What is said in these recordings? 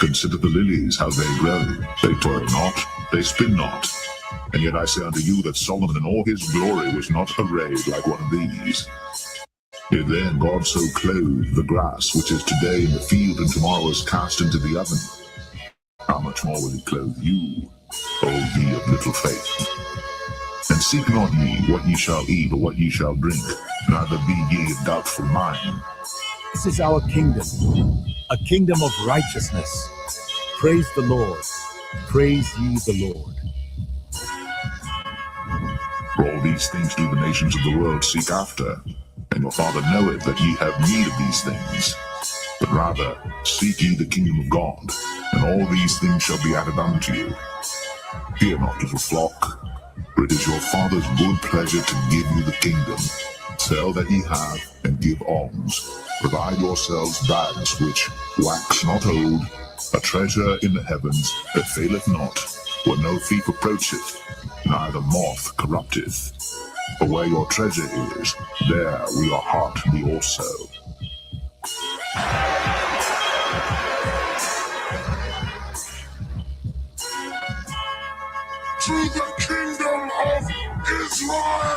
Consider the lilies, how they grow. They toil not, they spin not. And yet I say unto you that Solomon in all his glory was not arrayed like one of these. If then God so clothed the grass, which is today in the field and tomorrow is cast into the oven, how much more will he clothe you, O ye of little faith? And seek not ye what ye shall eat or what ye shall drink, neither be ye of doubtful mind. This is our kingdom, a kingdom of righteousness. Praise the Lord. Praise ye the Lord. For all these things do the nations of the world seek after, and your Father knoweth that ye have need of these things. But rather seek ye the kingdom of God, and all these things shall be added unto you. Fear not, little flock, for it is your Father's good pleasure to give you the kingdom. Sell that ye have, and give alms. Provide yourselves bags which wax not old, a treasure in the heavens that faileth not, where no thief approacheth, neither moth corrupteth. For where your treasure is, there will your heart be also. To the kingdom of Israel!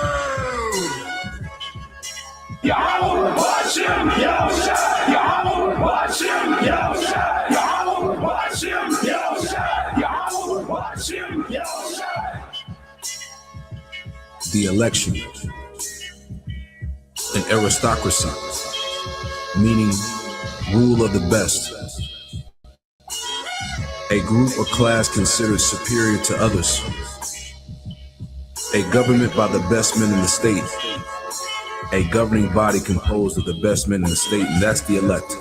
Yahweh Hashem, Yahweh, Yahweh Hashem, Yahweh, Yahweh Hashem, Yahweh, Yahweh Hashem, Yahweh. The election, an aristocracy, meaning rule of the best, a group or class considered superior to others, a government by the best men in the state, a governing body composed of the best men in the state, and that's the elect.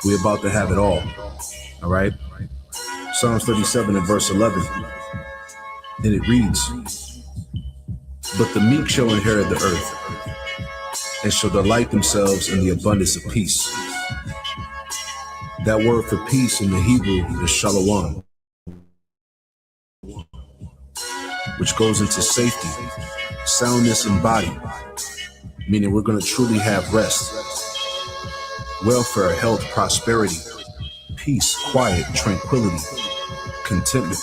We're about to have it all right? Psalms 37 and verse 11, and it reads, "But the meek shall inherit the earth, and shall delight themselves in the abundance of peace." That word for peace in the Hebrew is shalom, which goes into safety, soundness in body, meaning we're going to truly have rest, welfare, health, prosperity, peace, quiet, tranquility, contentment.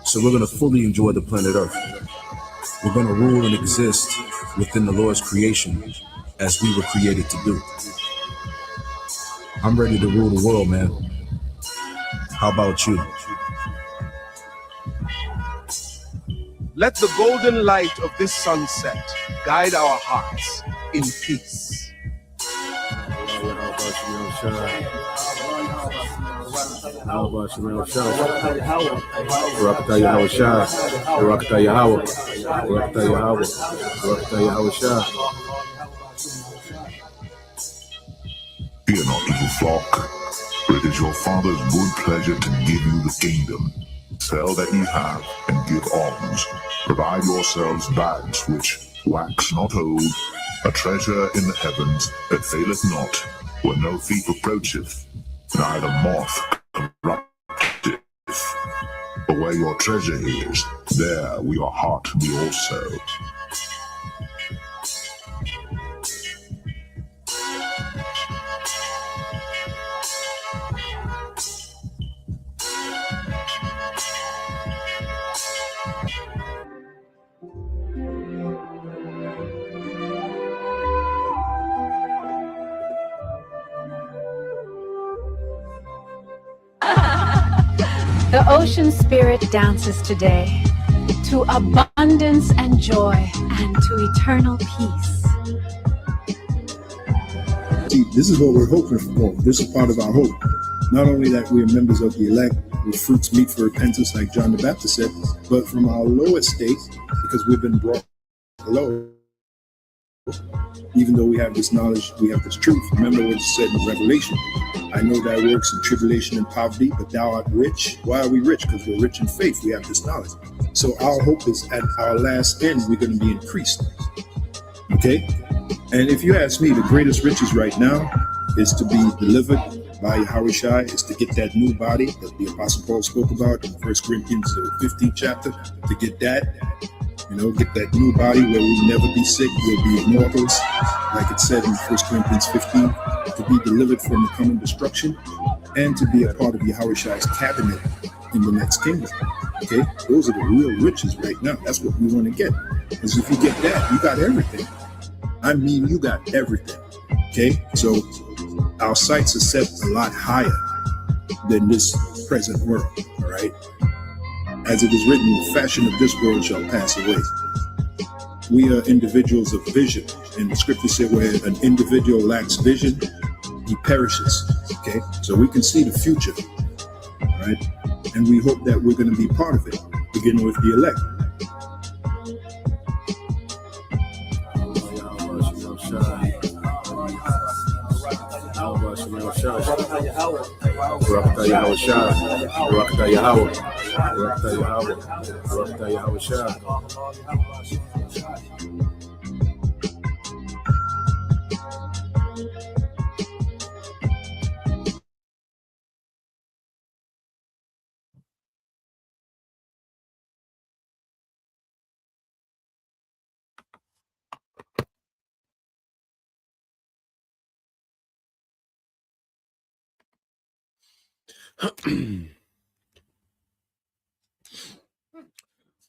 So we're going to fully enjoy the planet Earth. We're going to rule and exist within the Lord's creation as we were created to do. I'm ready to rule the world, man. How about you? Let the golden light of this sunset guide our hearts in peace. Fear not, little flock, for it is your Father's good pleasure to give you the kingdom. Sell that ye have, and give alms. Provide yourselves bags which wax not old, a treasure in the heavens that faileth not, where no thief approacheth, neither moth corrupteth. For where your treasure is, there will your heart be also. The ocean spirit dances today to abundance and joy and to eternal peace. See, this is what we're hoping for. This is part of our hope. Not only that we are members of the elect with fruits meet for repentance, like John the Baptist said, but from our lower state, because we've been brought low. Even though we have this knowledge, we have this truth. Remember what it said in Revelation. I know thy works in tribulation and poverty, but thou art rich. Why are we rich? Because we're rich in faith. We have this knowledge. So our hope is at our last end, we're going to be increased. Okay? And if you ask me, the greatest riches right now is to be delivered by Yahushua, is to get that new body that the Apostle Paul spoke about in 1 Corinthians 15th chapter, to get that, get that new body where we'll never be sick, we'll be immortals, like it said in 1 Corinthians 15, to be delivered from the coming destruction, and to be a part of Yahushua's cabinet in the next kingdom. Okay? Those are the real riches right now. That's what we want to get. Because if you get that, you got everything. I mean, you got everything. Okay? So our sights are set a lot higher than this present world. All right? As it is written, the fashion of this world shall pass away. We are individuals of vision. And the scripture said where an individual lacks vision, he perishes. Okay? So we can see the future. All right? And we hope that we're going to be part of it, beginning with the elect.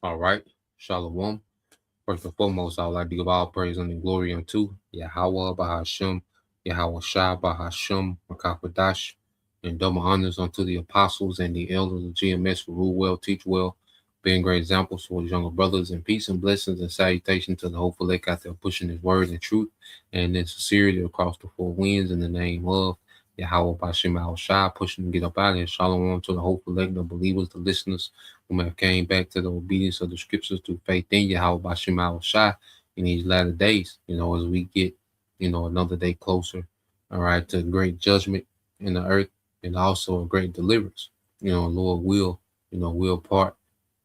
All right. Shalom. First and foremost, I would like to give all praise and glory unto Yahweh Bahasham, Yahweh Shah Bahasham, Makafadash, and double honors unto the apostles and the elders of GMS who rule well, teach well, being great examples for his younger brothers, and peace and blessings and salutation to the hopeful elect out there pushing his word and truth and in sincerity across the four winds in the name of Yahweh Bashim Al Shah, pushing to get up out of here. Shalom to the hopeful elect, the believers, the listeners who have came back to the obedience of the scriptures through faith in Yahweh Bashim Al Shah in these latter days, as we get, another day closer, all right, to great judgment in the earth and also a great deliverance. Lord will part,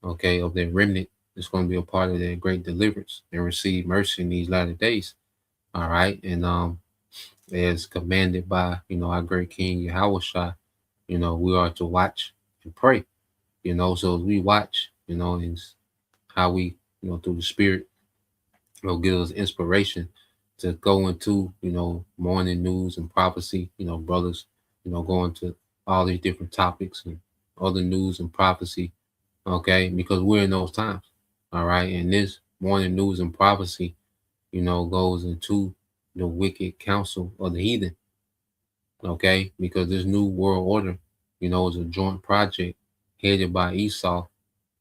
okay, of their remnant is going to be a part of their great deliverance and receive mercy in these latter days. All right. And as commanded by, our great King Yahushua, we are to watch and pray, so as we watch, and how we, through the Spirit, give us inspiration to go into, morning news and prophecy, brothers, going to all these different topics and other news and prophecy, okay, because we're in those times, all right, and this morning news and prophecy, goes into the wicked counsel of the heathen, okay, because this new world order, is a joint project headed by Esau,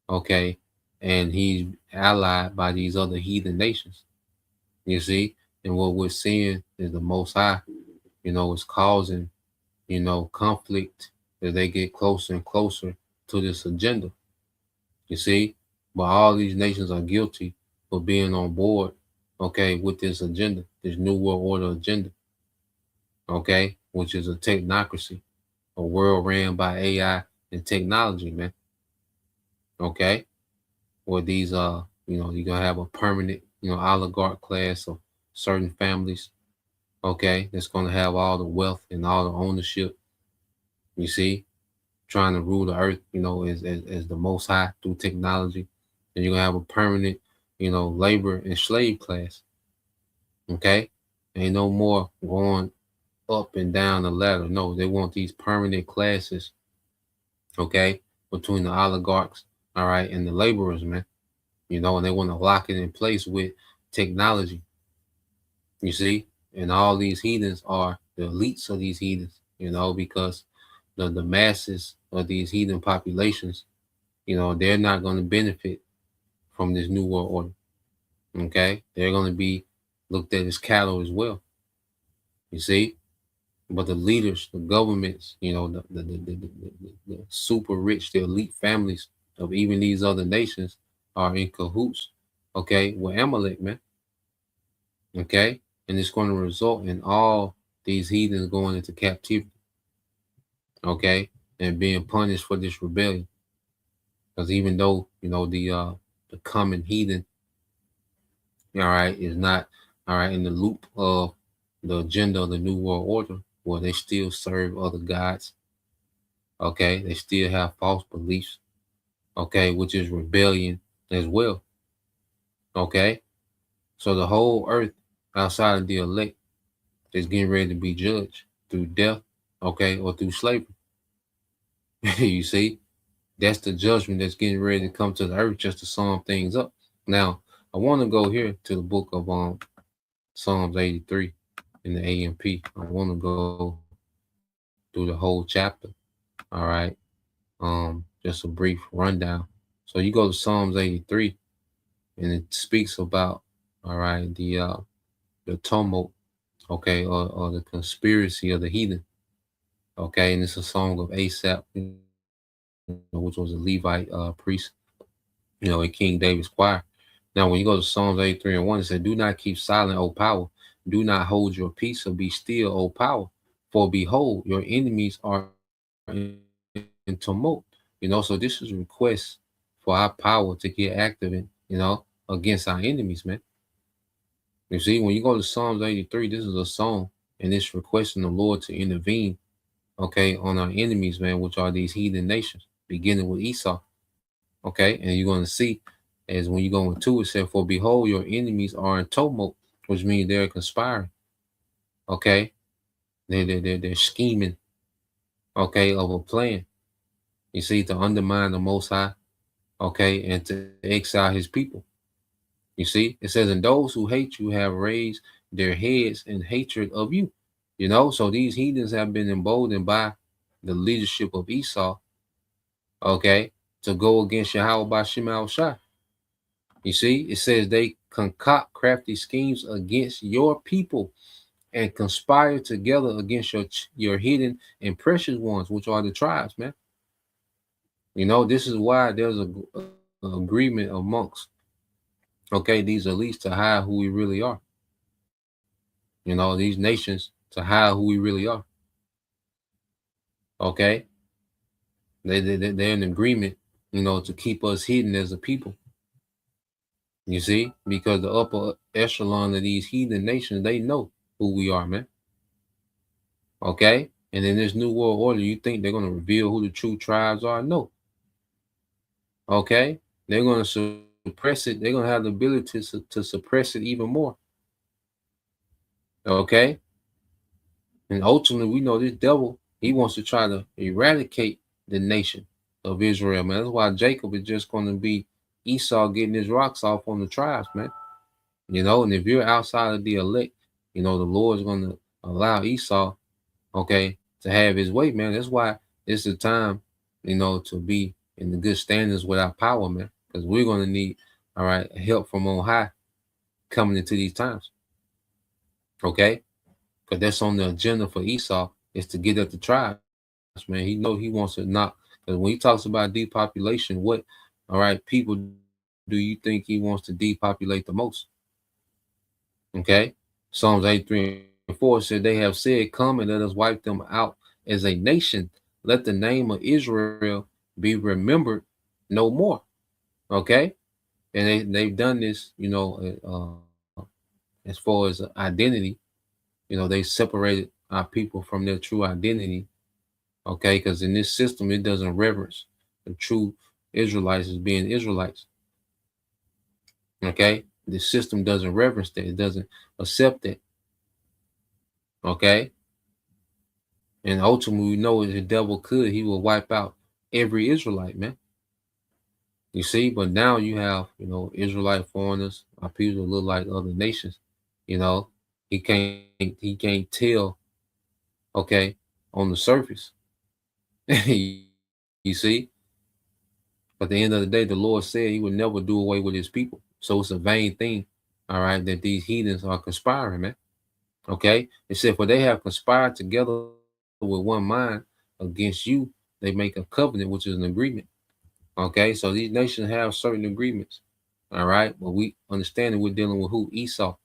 okay, and he's allied by these other heathen nations, you see, and what we're seeing is the Most High, is causing, conflict as they get closer and closer to this agenda, you see, but all these nations are guilty for being on board, okay, with this agenda, this new world order agenda, okay, which is a technocracy, a world ran by AI and technology, man, okay, where these, you're going to have a permanent, oligarch class of certain families, okay, that's going to have all the wealth and all the ownership, you see, trying to rule the earth, as the Most High through technology. And you're going to have a permanent, labor and slave class, okay? Ain't no more going up and down the ladder. No, they want these permanent classes, okay, between the oligarchs, all right, and the laborers, man, and they want to lock it in place with technology, you see? And all these heathens are the elites of these heathens, because the masses of these heathen populations, they're not going to benefit from this new world order, okay? They're going to be looked at as cattle as well, you see? But the leaders, the governments, the super rich, the elite families of even these other nations are in cahoots, okay, with Amalek, man, okay? And it's going to result in all these heathens going into captivity, okay, and being punished for this rebellion, Because even though, the common heathen, all right, is not, all right, in the loop of the agenda of the New World Order, well, they still serve other gods. Okay. They still have false beliefs. Okay. Which is rebellion as well. Okay. So the whole earth outside of the elect is getting ready to be judged through death, okay, or through slavery. You see, that's the judgment that's getting ready to come to the earth just to sum things up. Now, I want to go here to the book of Psalms 83 in the AMP. I want to go through the whole chapter. All right. Just a brief rundown. So you go to Psalms 83, and it speaks about, all right, the tumult, okay, or the conspiracy of the heathen. Okay, and it's a song of Asaph, which was a Levite priest, in King David's choir. Now, when you go to Psalms 83 and 1, it said, "Do not keep silent, O power. Do not hold your peace, or be still, O power. For behold, your enemies are in tumult." So this is a request for our power to get active against our enemies, man. You see, when you go to Psalms 83, this is a song, and it's requesting the Lord to intervene, okay, on our enemies, man, which are these heathen nations, beginning with Esau. Okay, and you're going to see as when you go into it, said, "For behold, your enemies are in tumult," which means they're conspiring. Okay, they're scheming. Okay, of a plan. You see, to undermine the Most High. Okay, and to exile His people. You see, it says, "And those who hate you have raised their heads in hatred of you." So these heathens have been emboldened by the leadership of Esau. Okay, to go against Yahweh by Shema Shai. You see, it says they concoct crafty schemes against your people and conspire together against your hidden and precious ones, which are the tribes, man. This is why there's an agreement amongst, okay, these elites to hide who we really are. These nations to hide who we really are. Okay, they're in agreement, to keep us hidden as a people. You see, because the upper echelon of these heathen nations, they know who we are, man. Okay, and in this new world order, you think they're going to reveal who the true tribes are? No. Okay, they're going to suppress it. They're going to have the ability to suppress it even more. Okay, and ultimately, we know this devil, he wants to try to eradicate the nation of Israel, man. That's why Jacob is just going to be Esau getting his rocks off on the tribes, man. And if you're outside of the elect, the Lord is going to allow Esau, okay, to have his way, man. That's why it's the time, to be in the good standings with our power, man. Because we're going to need, all right, help from on high coming into these times. Okay? Because that's on the agenda for Esau, is to get at the tribes, man. He wants to knock. Because when he talks about depopulation, what, all right, people do you think he wants to depopulate the most? Okay? Psalms 83:4 said, "They have said, come and let us wipe them out as a nation. Let the name of Israel be remembered no more." Okay? And they've done this, as far as identity, they separated our people from their true identity. Okay? Because in this system, it doesn't reverence the true Israelites as being Israelites. Okay? The system doesn't reverence that. It doesn't accept that. Okay? And ultimately, we know if the devil could, he will wipe out every Israelite, man. You see, but now you have, Israelite foreigners, our people look like other nations. He can't tell, okay, on the surface. You see? But at the end of the day, the Lord said he would never do away with his people. So it's a vain thing, all right, that these heathens are conspiring, man. Okay? It said, "For they have conspired together with one mind against you. They make a covenant," which is an agreement. Okay? So these nations have certain agreements. All right? But we understand that we're dealing with who? Esau,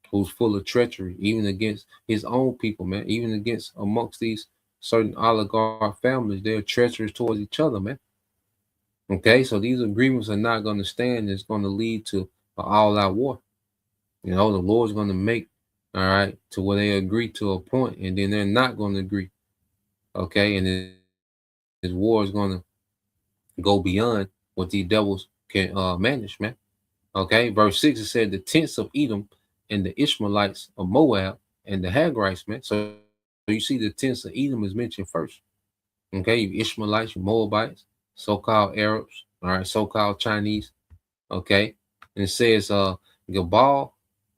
who's full of treachery, even against his own people, man. Even against amongst these certain oligarch families, they're treacherous towards each other, man. Okay, so these agreements are not going to stand. It's going to lead to an all-out war. The Lord's going to make, all right, to where they agree to a point, and then they're not going to agree. Okay, and this war is going to go beyond what these devils can manage, man. Okay, verse 6, it said the tents of Edom and the Ishmaelites of Moab and the Hagrites, man. So you see the tents of Edom is mentioned first. Okay, you Ishmaelites, you Moabites, so-called Arabs, all right, so-called Chinese. Okay, and it says Gabal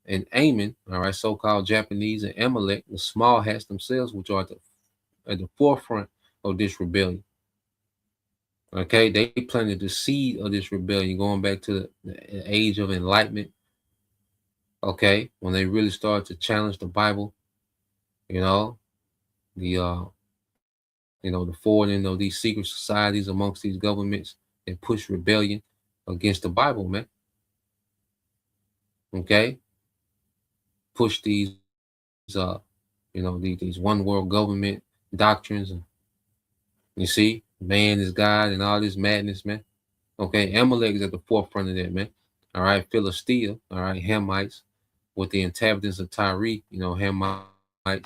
and Ammon, all right, so-called Japanese, and Amalek, the small hats themselves, which are at the forefront of this rebellion. Okay, they planted the seed of this rebellion going back to the age of enlightenment. Okay, when they really started to challenge the Bible, you know, the the forwarding of these secret societies amongst these governments and push rebellion against the Bible, man. Okay, push these these one world government doctrines, and you see, man is God and all this madness, man. Okay, Amalek is at the forefront of that, man. All right, Philistia, all right, Hamites with the inhabitants of Tyre, Hamites, and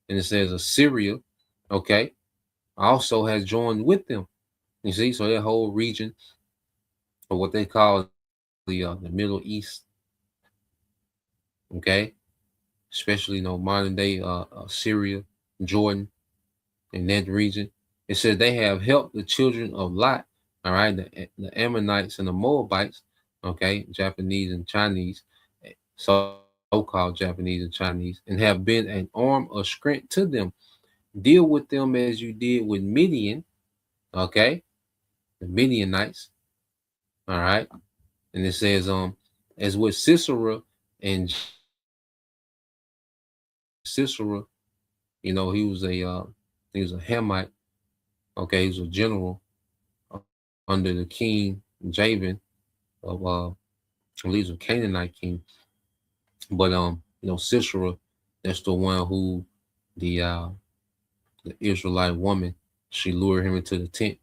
it says Assyria, okay, also has joined with them. You see, so that whole region of what they call the Middle East, okay, especially modern day Syria, Jordan, in that region. It says they have helped the children of Lot, all right, the Ammonites and the Moabites, okay, Japanese and Chinese, so-called Japanese and Chinese, and have been an arm of strength to them. Deal with them as you did with Midian, okay, the Midianites, all right, and it says as with Sisera and Sisera, he was a Hamite, okay, he was a general under the king Jabin of I believe a Canaanite king. But Sisera, that's the one who the Israelite woman, she lured him into the tent,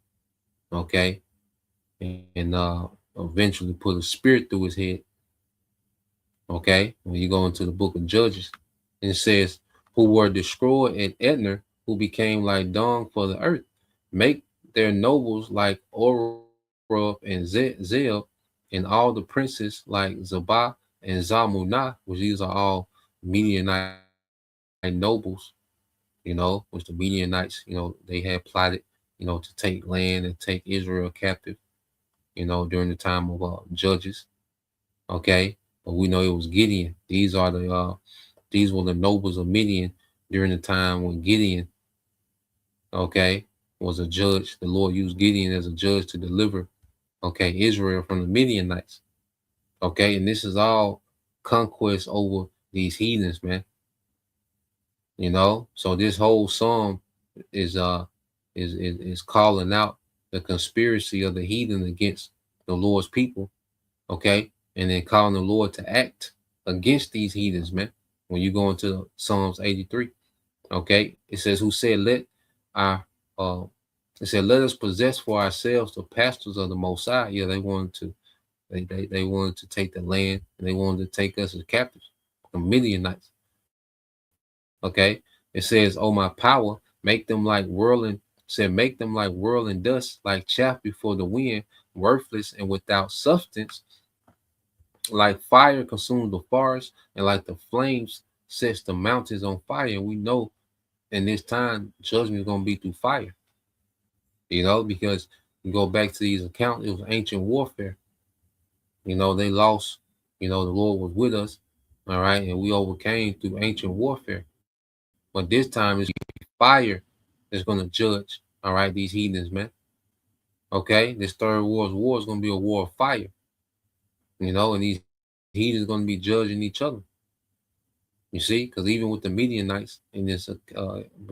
okay, and eventually put a spear through his head. Okay, when you go into the book of Judges, and it says, who were destroyed at Edner, who became like dung for the earth, make their nobles like Oreb and Zeb, and all the princes like Zabah and Zalmunna, which these are all Midianite nobles, which the Midianites, they had plotted, to take land and take Israel captive, during the time of Judges. Okay, but we know it was Gideon. These were the nobles of Midian during the time when Gideon, okay, was a judge. The Lord used Gideon as a judge to deliver, okay, Israel from the Midianites. Okay, and this is all conquest over these heathens, man. So this whole psalm is calling out the conspiracy of the heathen against the Lord's people, okay, and then calling the Lord to act against these heathens, man. When you go into Psalms 83, okay, it says, "Who said let our it said let us possess for ourselves the pastors of the Most High." Yeah, they wanted to they wanted to take the land, and they wanted to take us as captives, the Midianites. Okay, it says, "Oh my power, make them like whirling." Said, "Make them like whirling dust, like chaff before the wind, worthless and without substance. Like fire consumes the forest, and like the flames sets the mountains on fire." And we know in this time judgment is going to be through fire. Because you go back to these accounts, it was ancient warfare. They lost. The Lord was with us, all right, and we overcame through ancient warfare. But this time it's fire that's going to judge, all right, these heathens, man. Okay, this third world war is going to be a war of fire, and these heathens going to be judging each other. You see, because even with the Midianites in this,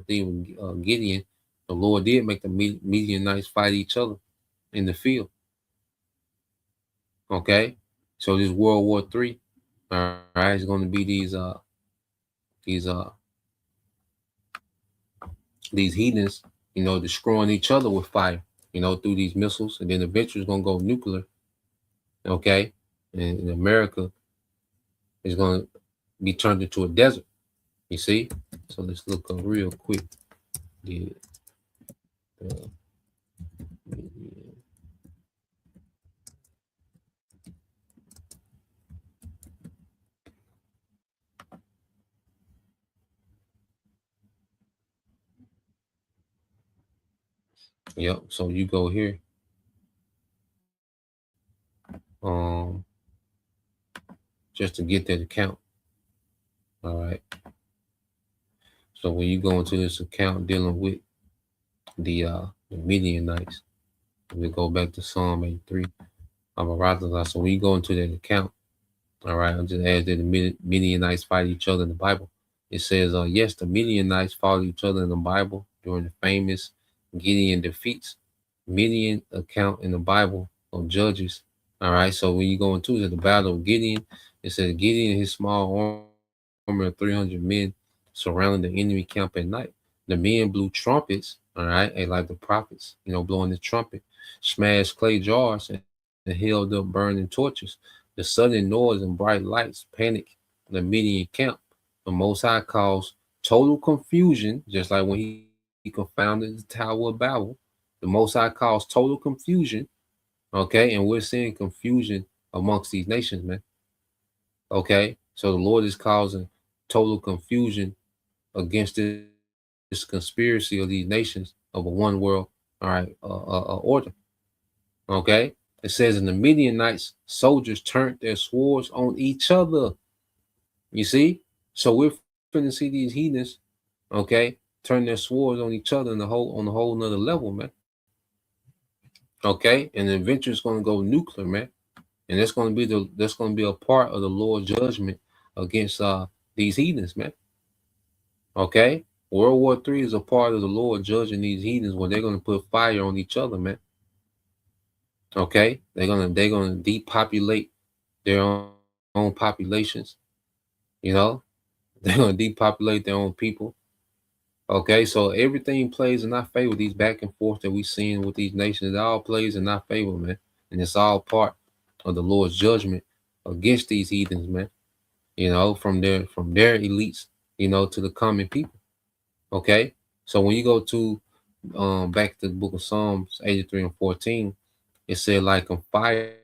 Gideon, the Lord did make the Midianites fight each other in the field. Okay, so this World War III, all right, is going to be these heathens, destroying each other with fire. through these missiles, and then eventually it's gonna go nuclear. Okay, and America is gonna be turned into a desert. You see? So let's look up real quick. The, uh, yep. So you go here. Um, just to get that account. All right. So when you go into this account dealing with the Midianites, we go back to Psalm 83. So when you go into that account, all right, I'm just add that the Midianites fight each other in the Bible. It says, yes, the Midianites fought each other in the Bible during the famous Gideon defeats. Midian account in the Bible of Judges. All right, so when you go into the battle of Gideon, it says Gideon and his small army of 300 men surrounding the enemy camp at night. The men blew trumpets, all right, and like the prophets, blowing the trumpet, smashed clay jars and held up burning torches. The sudden noise and bright lights panicked the Midian camp. The Most High caused total confusion, just like when he confounded the Tower of Babel. The Most High caused total confusion, okay? And we're seeing confusion amongst these nations, man. Okay? So the Lord is causing total confusion against this conspiracy of these nations of a one world, all right, order. Okay? It says, in the Midianites, soldiers turned their swords on each other. You see? So we're finna see these heathens, okay, turn their swords on each other on a whole nother level, man. Okay, and eventually it's gonna go nuclear, man. And that's gonna be a part of the Lord's judgment against these heathens, man. Okay? World War III is a part of the Lord judging these heathens when they're gonna put fire on each other, man. Okay, they're gonna depopulate their own populations. They're gonna depopulate their own people. Okay, so everything plays in our favor. These back and forth that we seeing with these nations, it all plays in our favor, man. And it's all part of the Lord's judgment against these heathens, man. From their elites, to the common people. Okay, so when you go to back to the book of Psalms 83 and 14, it said, like a fire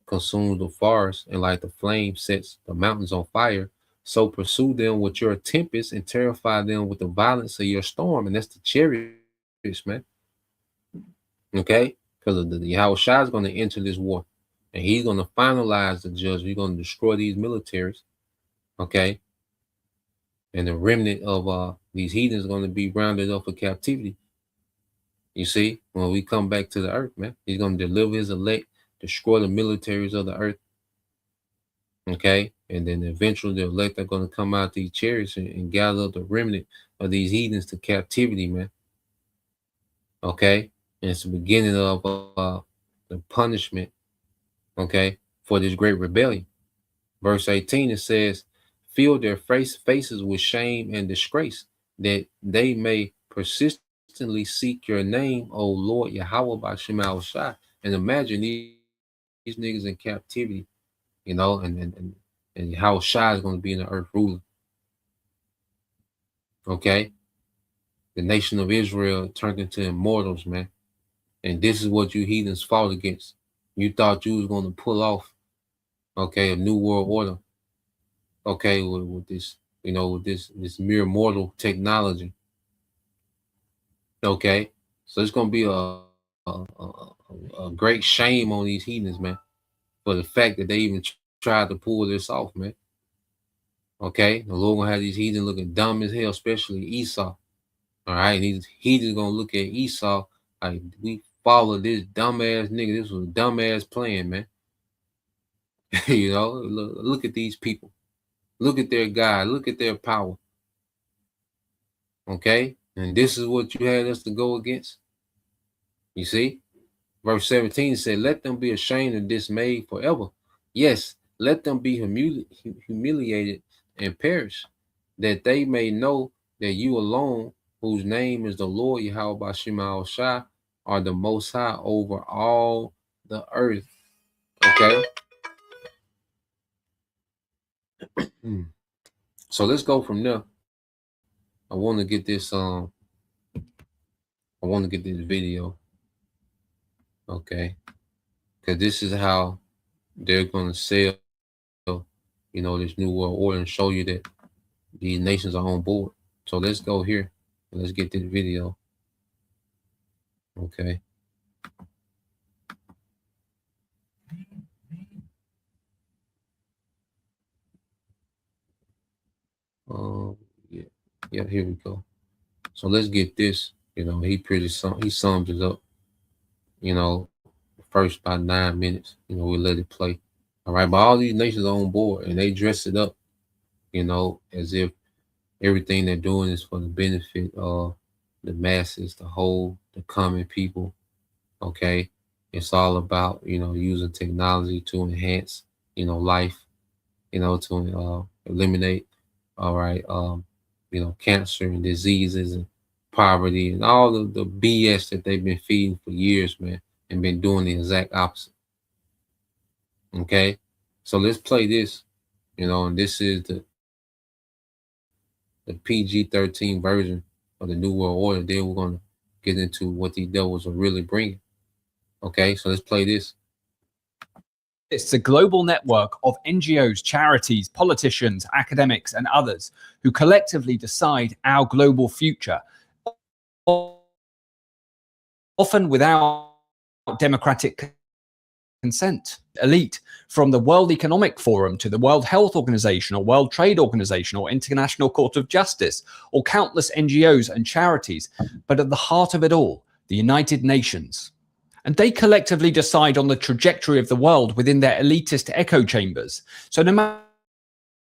consumes the forest, and like the flame sets the mountains on fire, so pursue them with your tempest and terrify them with the violence of your storm. And that's the chariots, man. Okay, because the Yahweh Shai is going to enter this war, and he's going to finalize the judgment. He's going to destroy these militaries. Okay, and the remnant of these heathens is going to be rounded up for captivity. You see, when we come back to the earth, man, he's going to deliver his elect, destroy the militaries of the earth. Okay, and then eventually the elect are going to come out these chariots and gather up the remnant of these heathens to captivity, man. Okay, and it's the beginning of the punishment, okay, for this great rebellion. Verse 18, it says, fill their faces with shame and disgrace, that they may persistently seek your name, O Lord Yahweh B'Shem Al Shai. And imagine these niggas in captivity, and Yahweh Shai is going to be in the earth ruling. Okay, the nation of Israel turned into immortals, man. And this is what you heathens fought against. You thought you was going to pull off, okay, a new world order, okay, with this, with this mere mortal technology. Okay, so it's going to be a great shame on these heathens, man, for the fact that they even tried to pull this off, man. Okay, the Lord gonna have these heathens looking dumb as hell, especially Esau. All right, and these heathens gonna look at Esau like, we follow this dumbass nigga. This was a dumbass plan, man. Look at these people. Look at their God. Look at their power. Okay, and this is what you had us to go against. You see, verse 17 said, let them be ashamed and dismayed forever. Yes, let them be humiliated and perish, that they may know that you alone, whose name is the Lord Yahweh B'Shem Al Shai, are the Most High over all the earth. Okay. So let's go from there. I want to get this video. Okay. Because this is how they're gonna sell, this new world order and show you that these nations are on board. So let's go here and let's get this video. Okay. Yeah, here we go. So let's get this. He sums it up. First about 9 minutes. We'll let it play. All right, but all these nations are on board and they dress it up, as if everything they're doing is for the benefit of the masses, the common people. Okay, it's all about using technology to enhance life, to eliminate, all right, cancer and diseases and poverty and all the BS that they've been feeding for years, man, and been doing the exact opposite. Okay, so let's play this, and this is the PG-13 version of the New World Order. Then we're gonna get into what these devils are really bringing. Okay, so let's play this. It's a global network of NGOs, charities, politicians, academics, and others who collectively decide our global future, often without democratic consent. Elite, from the World Economic Forum to the World Health Organization or World Trade Organization or International Court of Justice, or countless NGOs and charities, but at the heart of it all, the United Nations. And they collectively decide on the trajectory of the world within their elitist echo chambers. So no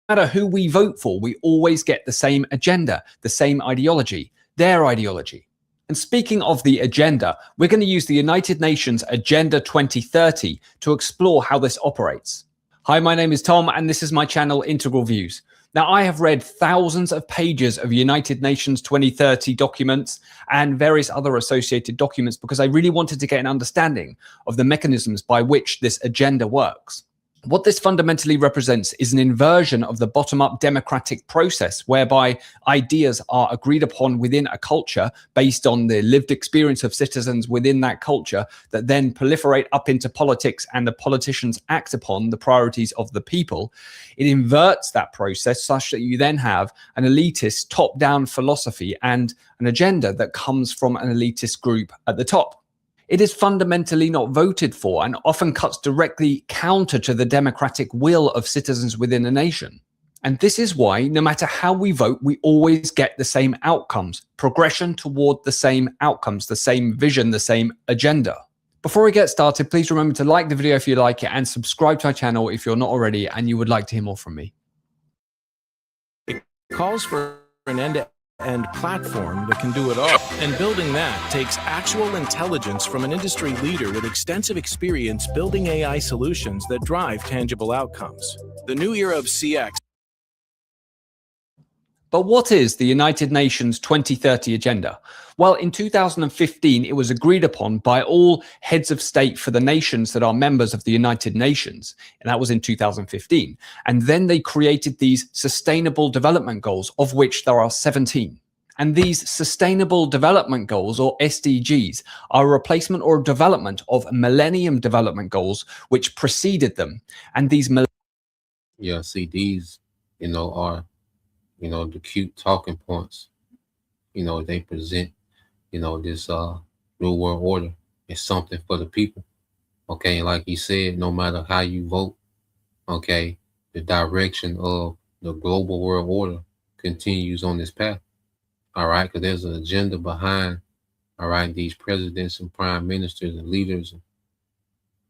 matter who we vote for, we always get the same agenda, the same ideology, their ideology. And speaking of the agenda, we're going to use the United Nations Agenda 2030 to explore how this operates. Hi, my name is Tom, and this is my channel, Integral Views. Now, I have read thousands of pages of United Nations 2030 documents and various other associated documents because I really wanted to get an understanding of the mechanisms by which this agenda works. What this fundamentally represents is an inversion of the bottom-up democratic process whereby ideas are agreed upon within a culture based on the lived experience of citizens within that culture that then proliferate up into politics, and the politicians act upon the priorities of the people. It inverts that process such that you then have an elitist top-down philosophy and an agenda that comes from an elitist group at the top. It is fundamentally not voted for and often cuts directly counter to the democratic will of citizens within a nation. And this is why, no matter how we vote, we always get the same outcomes, progression toward the same outcomes, the same vision, the same agenda. Before we get started, please remember to like the video if you like it and subscribe to our channel if you're not already and you would like to hear more from me. It calls for an end-to-end platform that can do it all. And building that takes actual intelligence from an industry leader with extensive experience building AI solutions that drive tangible outcomes. The new era of CX. But what is the United Nations 2030 agenda? Well, in 2015, it was agreed upon by all heads of state for the nations that are members of the United Nations, and that was in 2015. And then they created these Sustainable Development Goals, of which there are 17. And these Sustainable Development Goals, or SDGs, are a replacement or development of Millennium Development Goals, which preceded them. And these these, are the cute talking points, they present, this new world order is something for the people. Okay, like he said, no matter how you vote, okay, the direction of the global world order continues on this path. All right, because there's an agenda behind, all right, these presidents and prime ministers and leaders,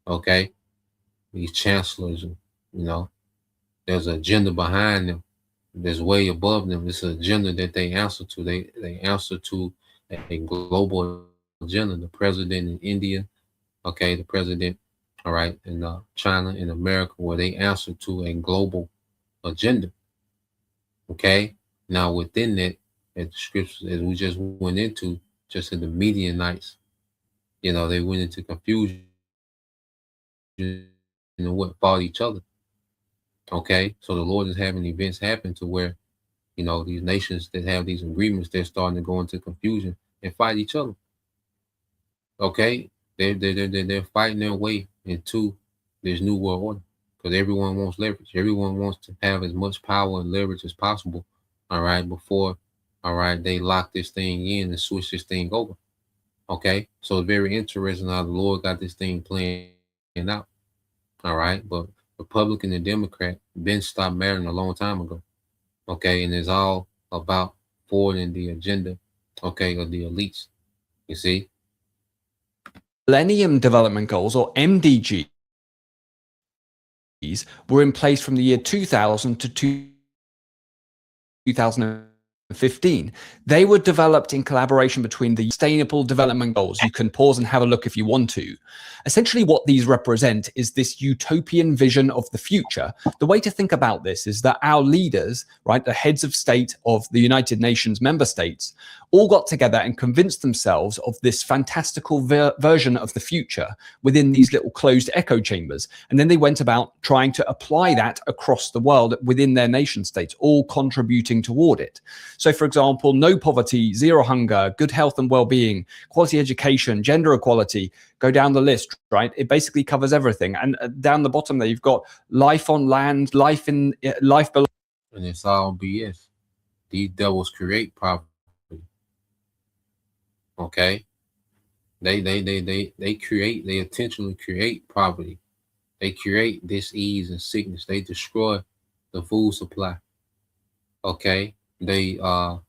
okay, these chancellors, there's an agenda behind them. That's way above them. It's an agenda that they answer to. They answer to a global agenda. The president in India, okay, the president, all right, in China, in America, where they answer to a global agenda. Okay, now within that, at the scriptures, as we just went into, just in the Midianites, they went into confusion and fought each other. Okay, so the Lord is having events happen to where, these nations that have these agreements, they're starting to go into confusion and fight each other. Okay, they're fighting their way into this new world order because everyone wants leverage. Everyone wants to have as much power and leverage as possible. All right, before they lock this thing in and switch this thing over. Okay, so it's very interesting how the Lord got this thing playing out. All right, but Republican and Democrat been stopped mattering a long time ago. Okay, and it's all about forwarding the agenda, okay, of the elites. You see? Millennium Development Goals, or MDGs, were in place from the year 2000 to 2015. They were developed in collaboration between the Sustainable Development Goals. You can pause and have a look if you want to. Essentially, what these represent is this utopian vision of the future. The way to think about this is that our leaders, right, the heads of state of the United Nations member states, all got together and convinced themselves of this fantastical version of the future within these little closed echo chambers. And then they went about trying to apply that across the world within their nation states, all contributing toward it. So, for example, no poverty, zero hunger, good health and well-being, quality education, gender equality, go down the list, right? It basically covers everything. And down the bottom there, you've got life on land, life below. And it's all BS. These devils create poverty. Okay, they intentionally create poverty. They create disease and sickness. They destroy the food supply. Okay, they have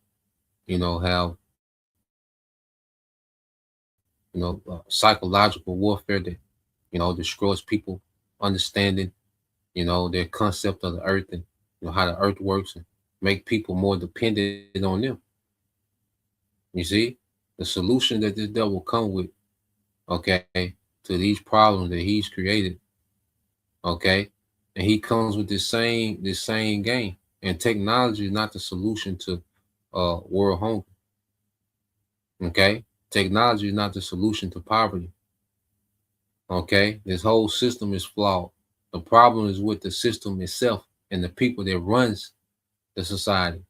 psychological warfare that destroys people understanding their concept of the earth and how the earth works, and make people more dependent on them. You see? The solution that this devil come with, okay, to these problems that he's created, okay, and he comes with this same game. And technology is not the solution to world hunger. Okay, technology is not the solution to poverty. Okay, this whole system is flawed. The problem is with the system itself and the people that runs the society.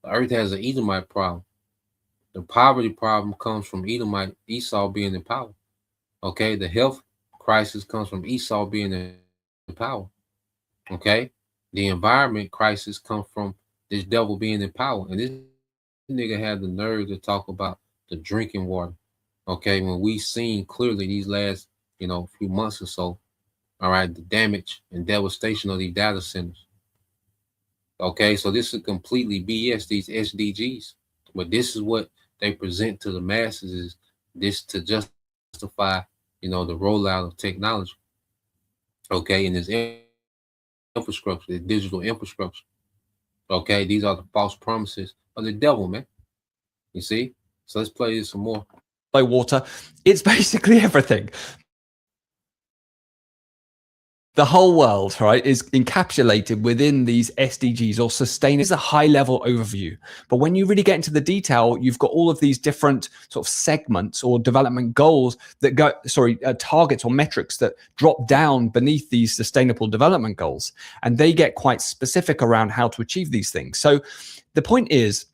The earth has an Edomite problem. The poverty problem comes from Esau being in power. Okay, the health crisis comes from Esau being in power. Okay, the environment crisis comes from this devil being in power. And this nigga had the nerve to talk about the drinking water. Okay, when we seen clearly these last few months or so, all right, the damage and devastation of these data centers. Okay, so this is completely BS, these SDGs. But this is what they present to the masses, is this to justify, the rollout of technology. Okay, and this infrastructure, the digital infrastructure. Okay, these are the false promises of the devil, man. You see? So let's play this some more. By water, it's basically everything. The whole world, right, is encapsulated within these SDGs or sustain. It's a high-level overview. But when you really get into the detail, you've got all of these different sort of segments or development goals that go, targets or metrics that drop down beneath these sustainable development goals. And they get quite specific around how to achieve these things. So the point is,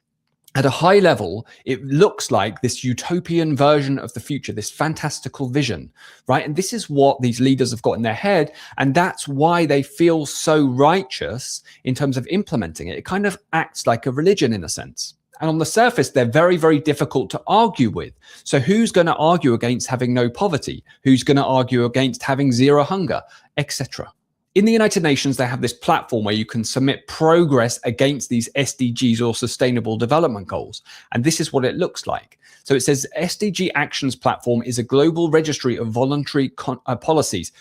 at a high level, it looks like this utopian version of the future, this fantastical vision, right? And this is what these leaders have got in their head. And that's why they feel so righteous in terms of implementing it. It kind of acts like a religion in a sense. And on the surface, they're very, very difficult to argue with. So who's going to argue against having no poverty? Who's going to argue against having zero hunger, etc.? In the United Nations, they have this platform where you can submit progress against these SDGs or Sustainable Development Goals. And this is what it looks like. So it says SDG Actions Platform is a global registry of voluntary policies,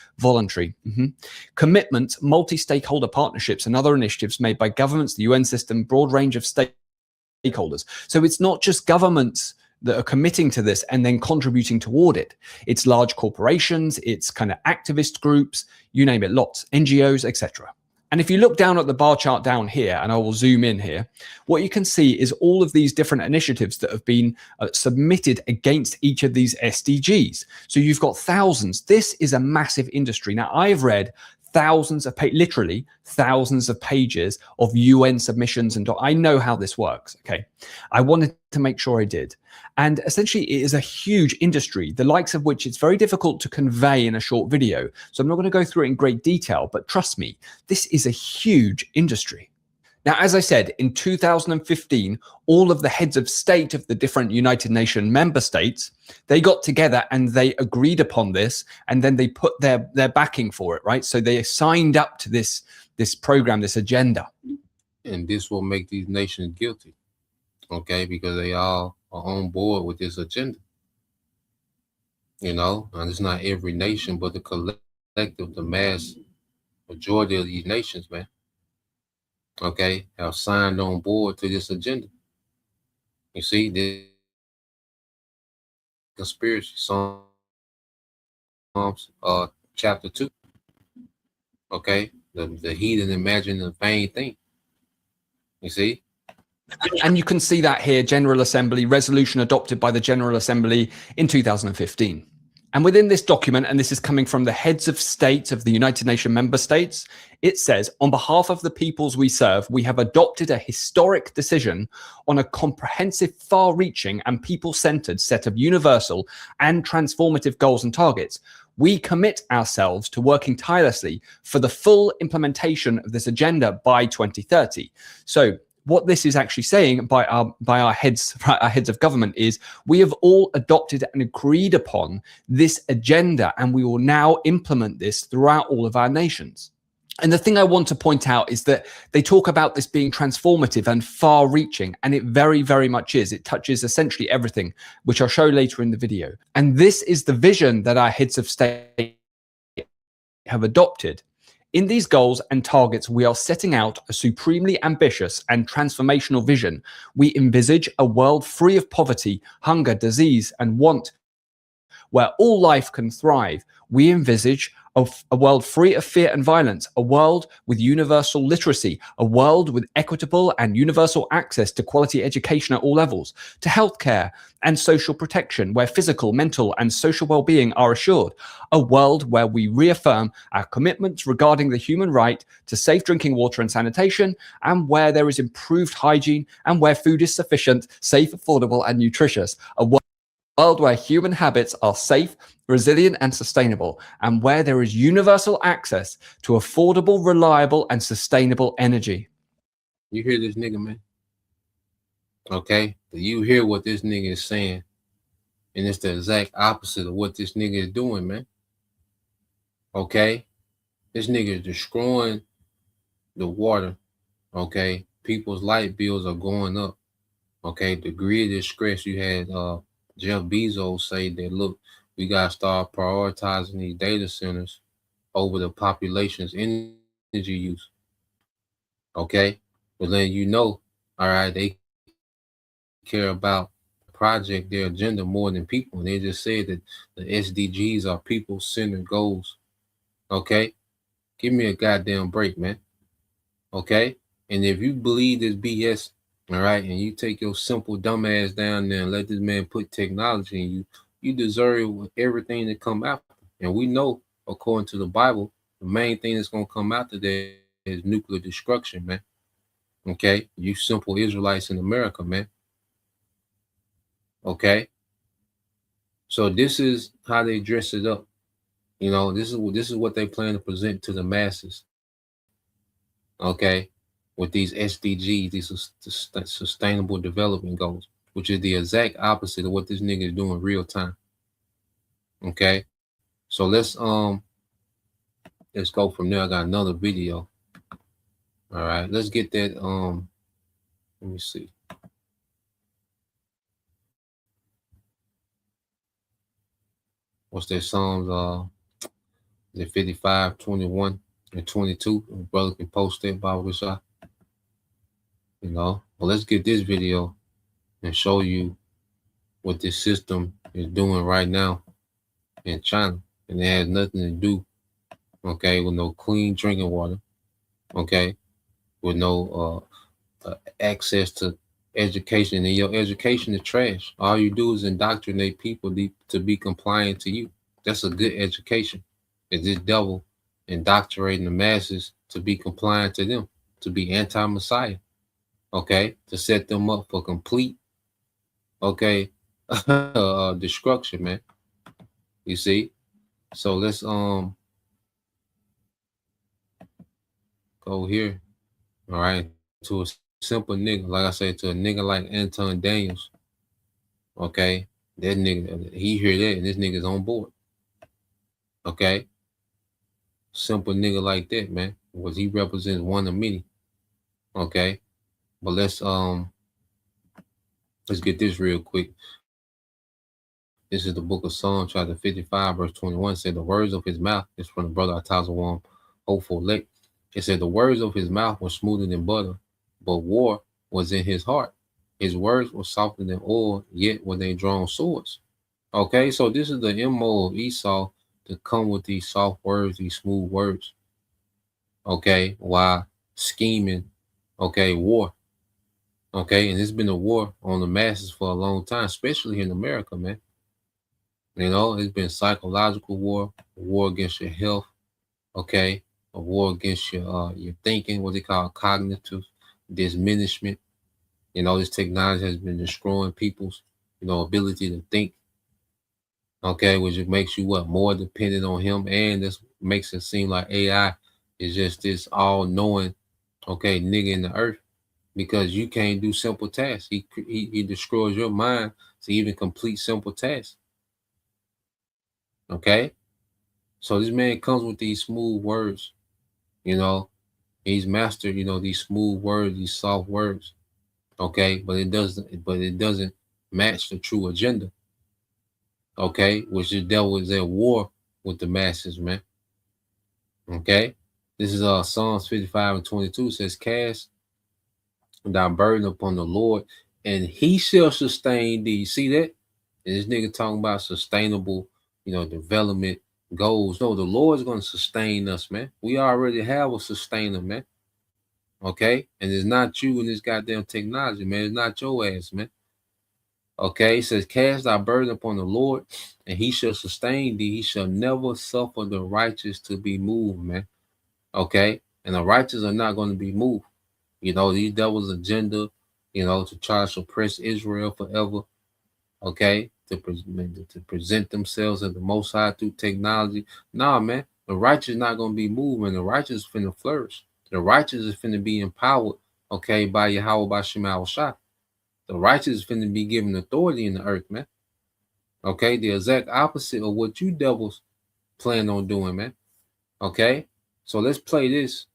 commitments, multi-stakeholder partnerships, and other initiatives made by governments, the UN system, broad range of stakeholders. So it's not just governments that are committing to this and then contributing toward it. It's large corporations, it's kind of activist groups, you name it, lots, NGOs, etc. And if you look down at the bar chart down here, and I will zoom in here, what you can see is all of these different initiatives that have been submitted against each of these SDGs. So you've got thousands. This is a massive industry. Now, I've read thousands of literally thousands of pages of UN submissions, and I know how this works. Okay, I wanted to make sure I did. And essentially, it is a huge industry, the likes of which it's very difficult to convey in a short video. So I'm not going to go through it in great detail, but trust me, this is a huge industry. Now, as I said, in 2015, all of the heads of state of the different United Nations member states, they got together and they agreed upon this, and then they put their backing for it, right? So they signed up to this program, this agenda. And this will make these nations guilty, okay? Because they all are on board with this agenda. You know, and it's not every nation, but the collective, the mass majority of these nations, man, okay, have signed on board to this agenda. You see, the conspiracy, Psalms chapter 2. Okay, the heathen imagine the vain thing. You see? And you can see that here, General Assembly, resolution adopted by the General Assembly in 2015. And within this document, and this is coming from the heads of state of the United Nations member states, it says, on behalf of the peoples we serve, we have adopted a historic decision on a comprehensive, far-reaching and people-centered set of universal and transformative goals and targets. We commit ourselves to working tirelessly for the full implementation of this agenda by 2030. So what this is actually saying by our heads of government is we have all adopted and agreed upon this agenda, and we will now implement this throughout all of our nations. And the thing I want to point out is that they talk about this being transformative and far-reaching, and it very, very much is. It touches essentially everything, which I'll show later in the video. And this is the vision that our heads of state have adopted. In these goals and targets, we are setting out a supremely ambitious and transformational vision. We envisage a world free of poverty, hunger, disease, and want, where all life can thrive. We envisage a world free of fear and violence, a world with universal literacy, a world with equitable and universal access to quality education at all levels, to healthcare and social protection, where physical, mental, and social well-being are assured, a world where we reaffirm our commitments regarding the human right to safe drinking water and sanitation, and where there is improved hygiene, and where food is sufficient, safe, affordable, and nutritious, a world where human habits are safe, resilient, and sustainable, and where there is universal access to affordable, reliable, and sustainable energy. You hear this nigga, man? Okay? You hear what this nigga is saying, and it's the exact opposite of what this nigga is doing, man. Okay? This nigga is destroying the water. Okay? People's light bills are going up. Okay? The grid is stressed. You had Jeff Bezos say that, look, we got to start prioritizing these data centers over the population's energy use. Okay? But then you know, all right, they care about project, their agenda more than people. And they just said that the SDGs are people-centered goals. Okay? Give me a goddamn break, man. Okay? And if you believe this BS, all right, and you take your simple dumb ass down there and let this man put technology in you, you deserve everything that come after. And we know, according to the Bible, the main thing that's going to come after that is nuclear destruction, man. Okay? You simple Israelites in America, man. Okay? So this is how they dress it up. You know, this is what they plan to present to the masses. Okay? With these SDGs, these sustainable development goals, which is the exact opposite of what this nigga is doing real time. Okay, so let's go from there. I got another video. All right, let's get that. Let me see. What's that Psalms? The 55, 21, and 22. Brother can post that by which I. You know, well, let's get this video and show you what this system is doing right now in China. And it has nothing to do, okay, with no clean drinking water, okay, with no access to education, and your education is trash. All you do is indoctrinate people to be compliant to you. That's a good education. Is this devil indoctrinating the masses to be compliant to them, to be anti-Messiah, okay, to set them up for complete, okay, destruction, man. You see? So let's go here, all right, to a simple nigga, like I said, to a nigga like Anton Daniels, okay, that nigga, he hear that and this nigga's on board, okay, simple nigga like that, man, because he represents one of many, okay, but let's get this real quick. This is the book of Psalms, chapter 55, verse 21. Said the words of his mouth, is from the brother Atazawam, hopeful lake. It said the words of his mouth were smoother than butter, but war was in his heart. His words were softer than oil, yet were they drawn swords. Okay, so this is the MO of Esau, to come with these soft words, these smooth words. Okay, while scheming, okay, war. Okay, and it's been a war on the masses for a long time, especially in America, man. You know, it's been psychological war, a war against your health, okay, a war against your thinking, what they call cognitive diminishment. You know, this technology has been destroying people's, you know, ability to think. Okay, which makes you what, more dependent on him, and this makes it seem like AI is just this all-knowing, okay, nigga in the earth, because you can't do simple tasks. He destroys your mind to even complete simple tasks. Okay, so this man comes with these smooth words, you know, he's mastered, you know, these smooth words, these soft words. Okay, but it doesn't match the true agenda. Okay, which the devil is at war with the masses, man. Okay, this is Psalms 55 and 22 says, cast thy burden upon the Lord, and he shall sustain thee. See that? And this nigga talking about sustainable, you know, development goals. No, the Lord's going to sustain us, man. We already have a sustainer, man. Okay, and it's not you and this goddamn technology, man. It's not your ass, man. Okay, it says, cast thy burden upon the Lord, and he shall sustain thee. He shall never suffer the righteous to be moved, man. Okay, and the righteous are not going to be moved. You know, these devils' agenda, you know, to try to suppress Israel forever. Okay, to present themselves as the Most High through technology. Nah, man, the righteous not going to be moved, and the righteous is finna flourish. The righteous is finna be empowered, okay, by Yahweh, by Shema Shah. The righteous is finna be given authority in the earth, man. Okay, the exact opposite of what you devils plan on doing, man. Okay, so let's play this.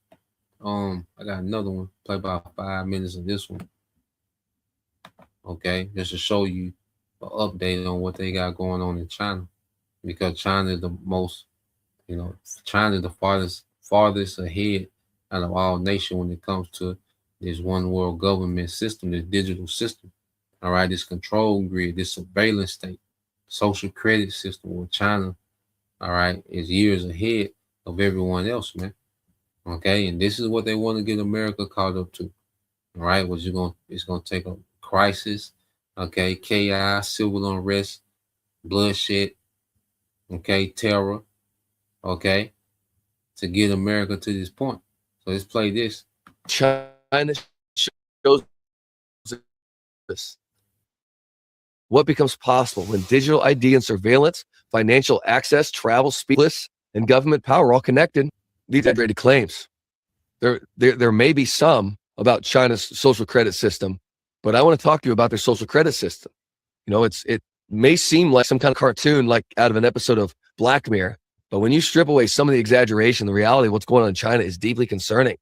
I got another one. Play about 5 minutes of this one. Okay, just to show you an update on what they got going on in China, because China is the most, you know, China is the farthest ahead out of all nations when it comes to this one world government system, this digital system. All right, this control grid, this surveillance state, social credit system with China, all right, is years ahead of everyone else, man. Okay, and this is what they want to get America caught up to. All right, it's gonna take a crisis, okay, chaos, civil unrest, bloodshed, okay, terror, okay, to get America to this point. So let's play this. China shows this. What becomes possible when digital ID and surveillance, financial access, travel, speedless, and government power are all connected? These exaggerated claims. There may be some about China's social credit system, but I want to talk to you about their social credit system. You know, it may seem like some kind of cartoon, like out of an episode of Black Mirror, but when you strip away some of the exaggeration, the reality of what's going on in China is deeply concerning.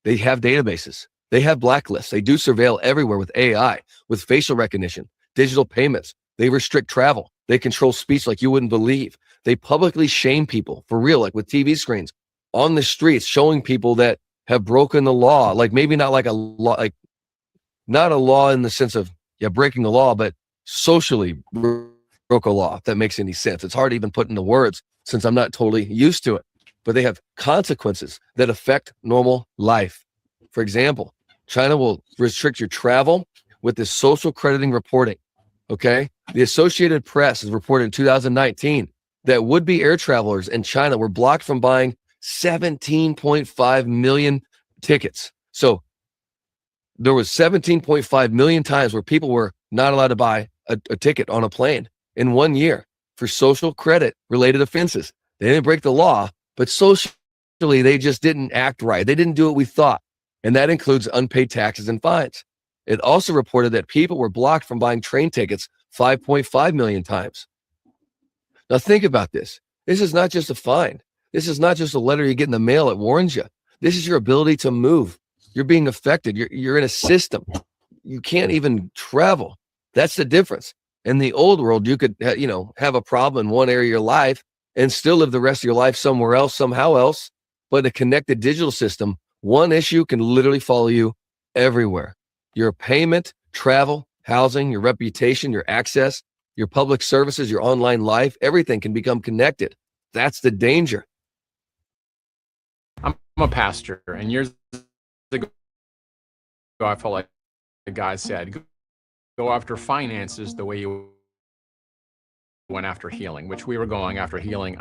They have databases. They have blacklists. They do surveil everywhere with AI, with facial recognition, digital payments. They restrict travel. They control speech like you wouldn't believe. They publicly shame people, for real, like with TV screens, on the streets, showing people that have broken the law. Like maybe not like a law, like not a law in the sense of, yeah, breaking the law, but socially broke a law, if that makes any sense. It's hard to even put into words since I'm not totally used to it. but they have consequences that affect normal life. For example, China will restrict your travel with this social crediting reporting. Okay. The Associated Press has reported in 2019 that would-be air travelers in China were blocked from buying 17.5 million tickets. So there was 17.5 million times where people were not allowed to buy a ticket on a plane in 1 year for social credit related offenses. They didn't break the law, but socially they just didn't act right. They didn't do what we thought. And that includes unpaid taxes and fines. It also reported that people were blocked from buying train tickets 5.5 million times. Now think about this. This is not just a fine. This is not just a letter you get in the mail that warns you. This is your ability to move. You're being affected. You're in a system. You can't even travel. That's the difference. In the old world, you could have a problem in one area of your life and still live the rest of your life somewhere else, somehow else. But a connected digital system, one issue can literally follow you everywhere. Your payment, travel, housing, your reputation, your access, your public services, your online life, everything can become connected. That's the danger. I'm a pastor, and years ago, I felt like the guy said, go after finances the way you went after healing, which we were going after healing.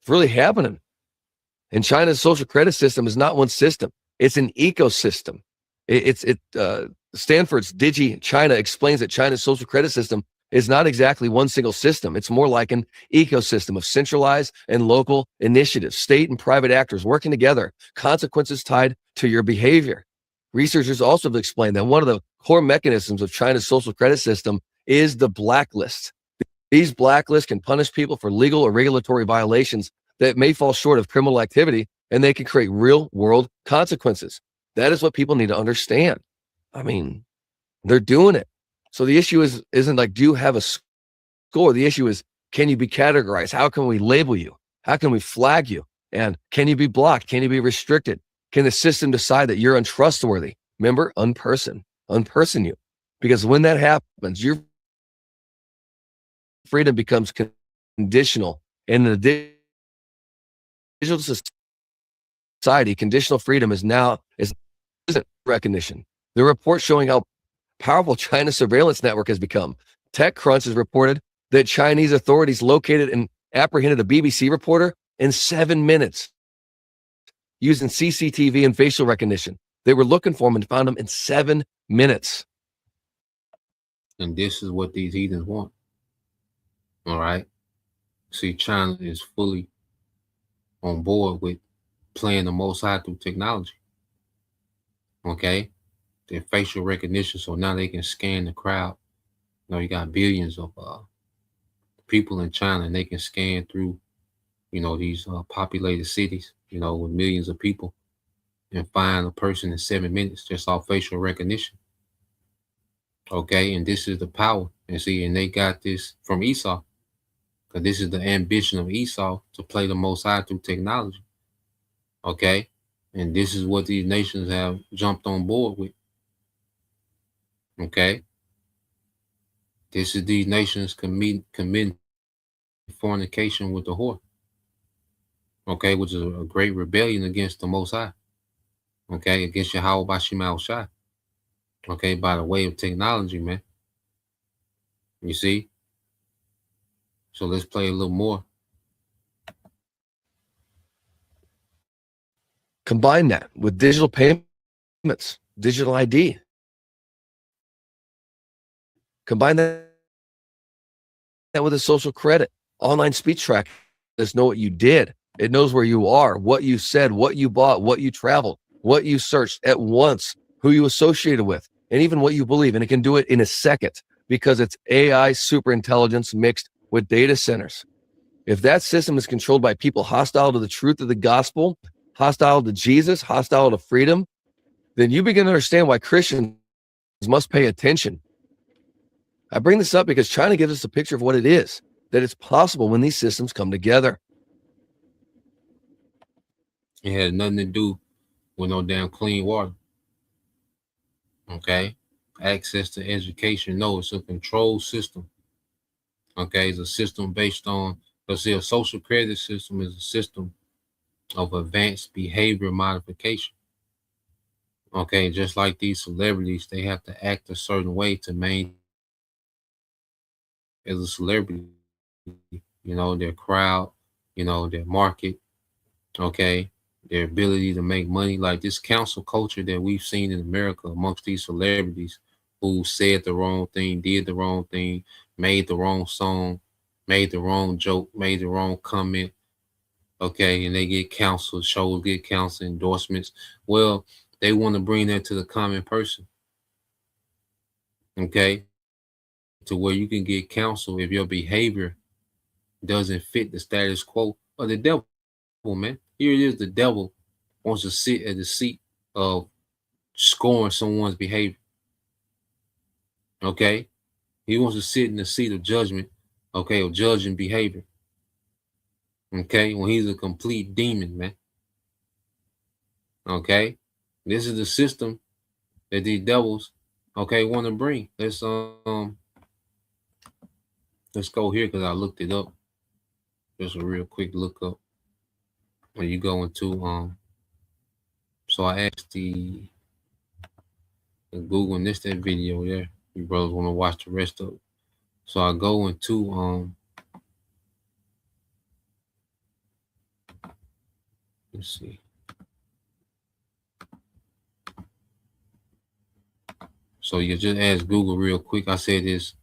It's really happening. And China's social credit system is not one system. It's an ecosystem. Stanford's Digi China explains that China's social credit system is not exactly one single system. It's more like an ecosystem of centralized and local initiatives, state and private actors working together, consequences tied to your behavior. Researchers also have explained that one of the core mechanisms of China's social credit system is the blacklist. These blacklists can punish people for legal or regulatory violations that may fall short of criminal activity, and they can create real-world consequences. That is what people need to understand. I mean, they're doing it. So the issue isn't like, do you have a score? The issue is, can you be categorized? How can we label you? How can we flag you? And can you be blocked? Can you be restricted? Can the system decide that you're untrustworthy? Remember, unperson you. Because when that happens, your freedom becomes conditional. And in the digital society, conditional freedom isn't recognition. The report showing how powerful China's surveillance network has become. TechCrunch has reported that Chinese authorities located and apprehended a BBC reporter in 7 minutes using CCTV and facial recognition. They were looking for him and found him in 7 minutes. And this is what these heathens want. All right. See, China is fully on board with playing the Most High through technology. Okay. Their facial recognition, so now they can scan the crowd. You got billions of people in China, and they can scan through, these populated cities, with millions of people, and find a person in 7 minutes just off facial recognition. Okay, and this is the power. And see, and they got this from Esau, because this is the ambition of Esau, to play the Most High through technology. Okay, and this is what these nations have jumped on board with. Okay, this is these nations committing fornication with the whore. Okay, which is a great rebellion against the Most High. Okay, against Yahweh Bashim Al-Shai. Okay, by the way of technology, man. You see? So let's play a little more. Combine that with digital payments, digital ID. Combine that with a social credit, online speech track. Does know what you did. It knows where you are, what you said, what you bought, what you traveled, what you searched at once, who you associated with, and even what you believe. And it can do it in a second because it's AI super intelligence mixed with data centers. If that system is controlled by people hostile to the truth of the gospel, hostile to Jesus, hostile to freedom, then you begin to understand why Christians must pay attention. I bring this up because China gives us a picture of what it is, that it's possible when these systems come together. It had nothing to do with no damn clean water. Okay? Access to education. No, it's a control system. Okay? It's a system based on see, a social credit system is a system of advanced behavior modification. Okay, just like these celebrities, they have to act a certain way to maintain as a celebrity, their crowd, their market, okay, their ability to make money. Like this counsel culture that we've seen in America amongst these celebrities who said the wrong thing, did the wrong thing, made the wrong song, made the wrong joke, made the wrong comment, okay, and they get counsel, shows get counsel endorsements. Well, they want to bring that to the common person, okay, to where you can get counsel if your behavior doesn't fit the status quo of the devil, man. Here it is, the devil wants to sit at the seat of scoring someone's behavior, okay? He wants to sit in the seat of judgment, okay, of judging behavior, okay, when he's a complete demon, man, okay? This is the system that these devils, okay, want to bring. Let's go here because I looked it up. Just a real quick look up. When you go into so I asked the Google and this that video there. You brothers want to watch the rest of it. So I go into let's see. So you just ask Google real quick. I said this.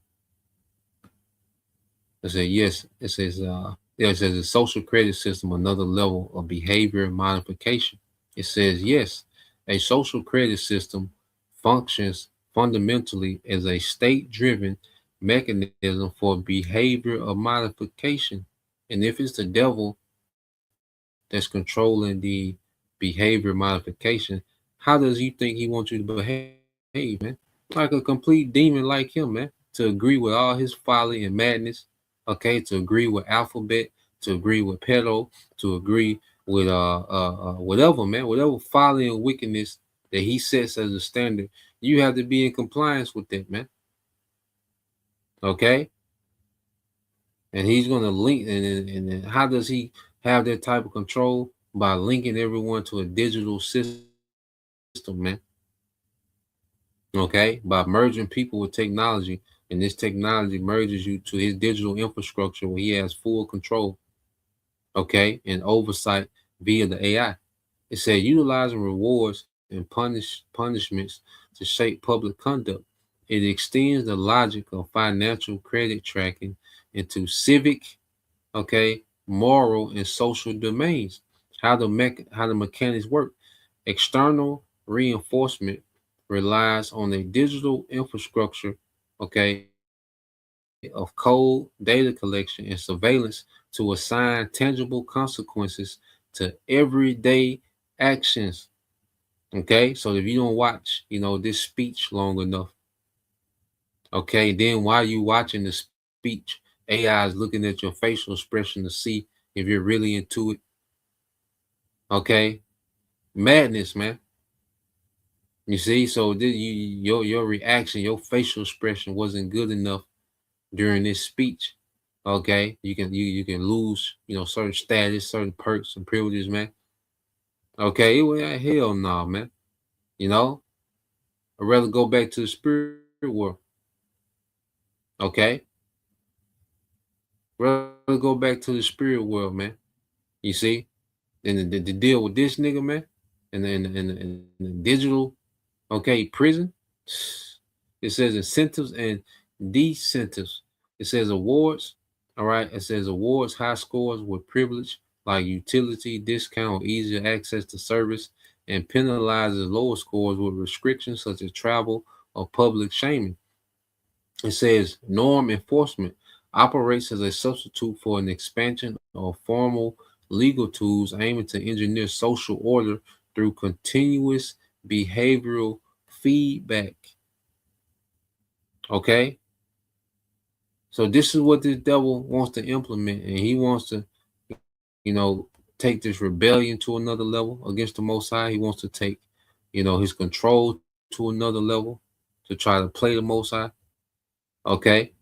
I said yes. It says it says a social credit system, another level of behavior modification. It says yes, a social credit system functions fundamentally as a state-driven mechanism for behavior of modification. And if it's the devil that's controlling the behavior modification, how does he think he wants you to behave, man? Like a complete demon like him, man, to agree with all his folly and madness, okay, to agree with alphabet, to agree with pedo, to agree with whatever, man, whatever folly and wickedness that he sets as a standard, you have to be in compliance with that, man. Okay? And he's gonna link, and how does he have that type of control? By linking everyone to a digital system, man. Okay, by merging people with technology, and this technology merges you to his digital infrastructure where he has full control, okay, and oversight via the AI. It said utilizing rewards and punishments to shape public conduct. It extends the logic of financial credit tracking into civic, okay, moral and social domains. How the mechanics work. External reinforcement relies on a digital infrastructure, okay, of code, data collection, and surveillance to assign tangible consequences to everyday actions. Okay, so if you don't watch, this speech long enough, okay, then while you watching the speech, AI is looking at your facial expression to see if you're really into it. Okay, madness, man. You see, so your reaction, your facial expression wasn't good enough during this speech. Okay, you can lose, certain status, certain perks and privileges, man. Okay, well, hell no, man. I'd rather go back to the spirit world. Okay, rather go back to the spirit world, man. You see, and the deal with this nigga, man, and the digital, okay, prison. It says incentives and decentives. It says awards. All right. It says awards high scores with privilege like utility, discount, easier access to service, and penalizes lower scores with restrictions such as travel or public shaming. It says norm enforcement operates as a substitute for an expansion of formal legal tools aiming to engineer social order through continuous behavioral feedback. Okay, so this is what this devil wants to implement, and he wants to, take this rebellion to another level against the Most High. He wants to take, his control to another level to try to play the Most High. Okay,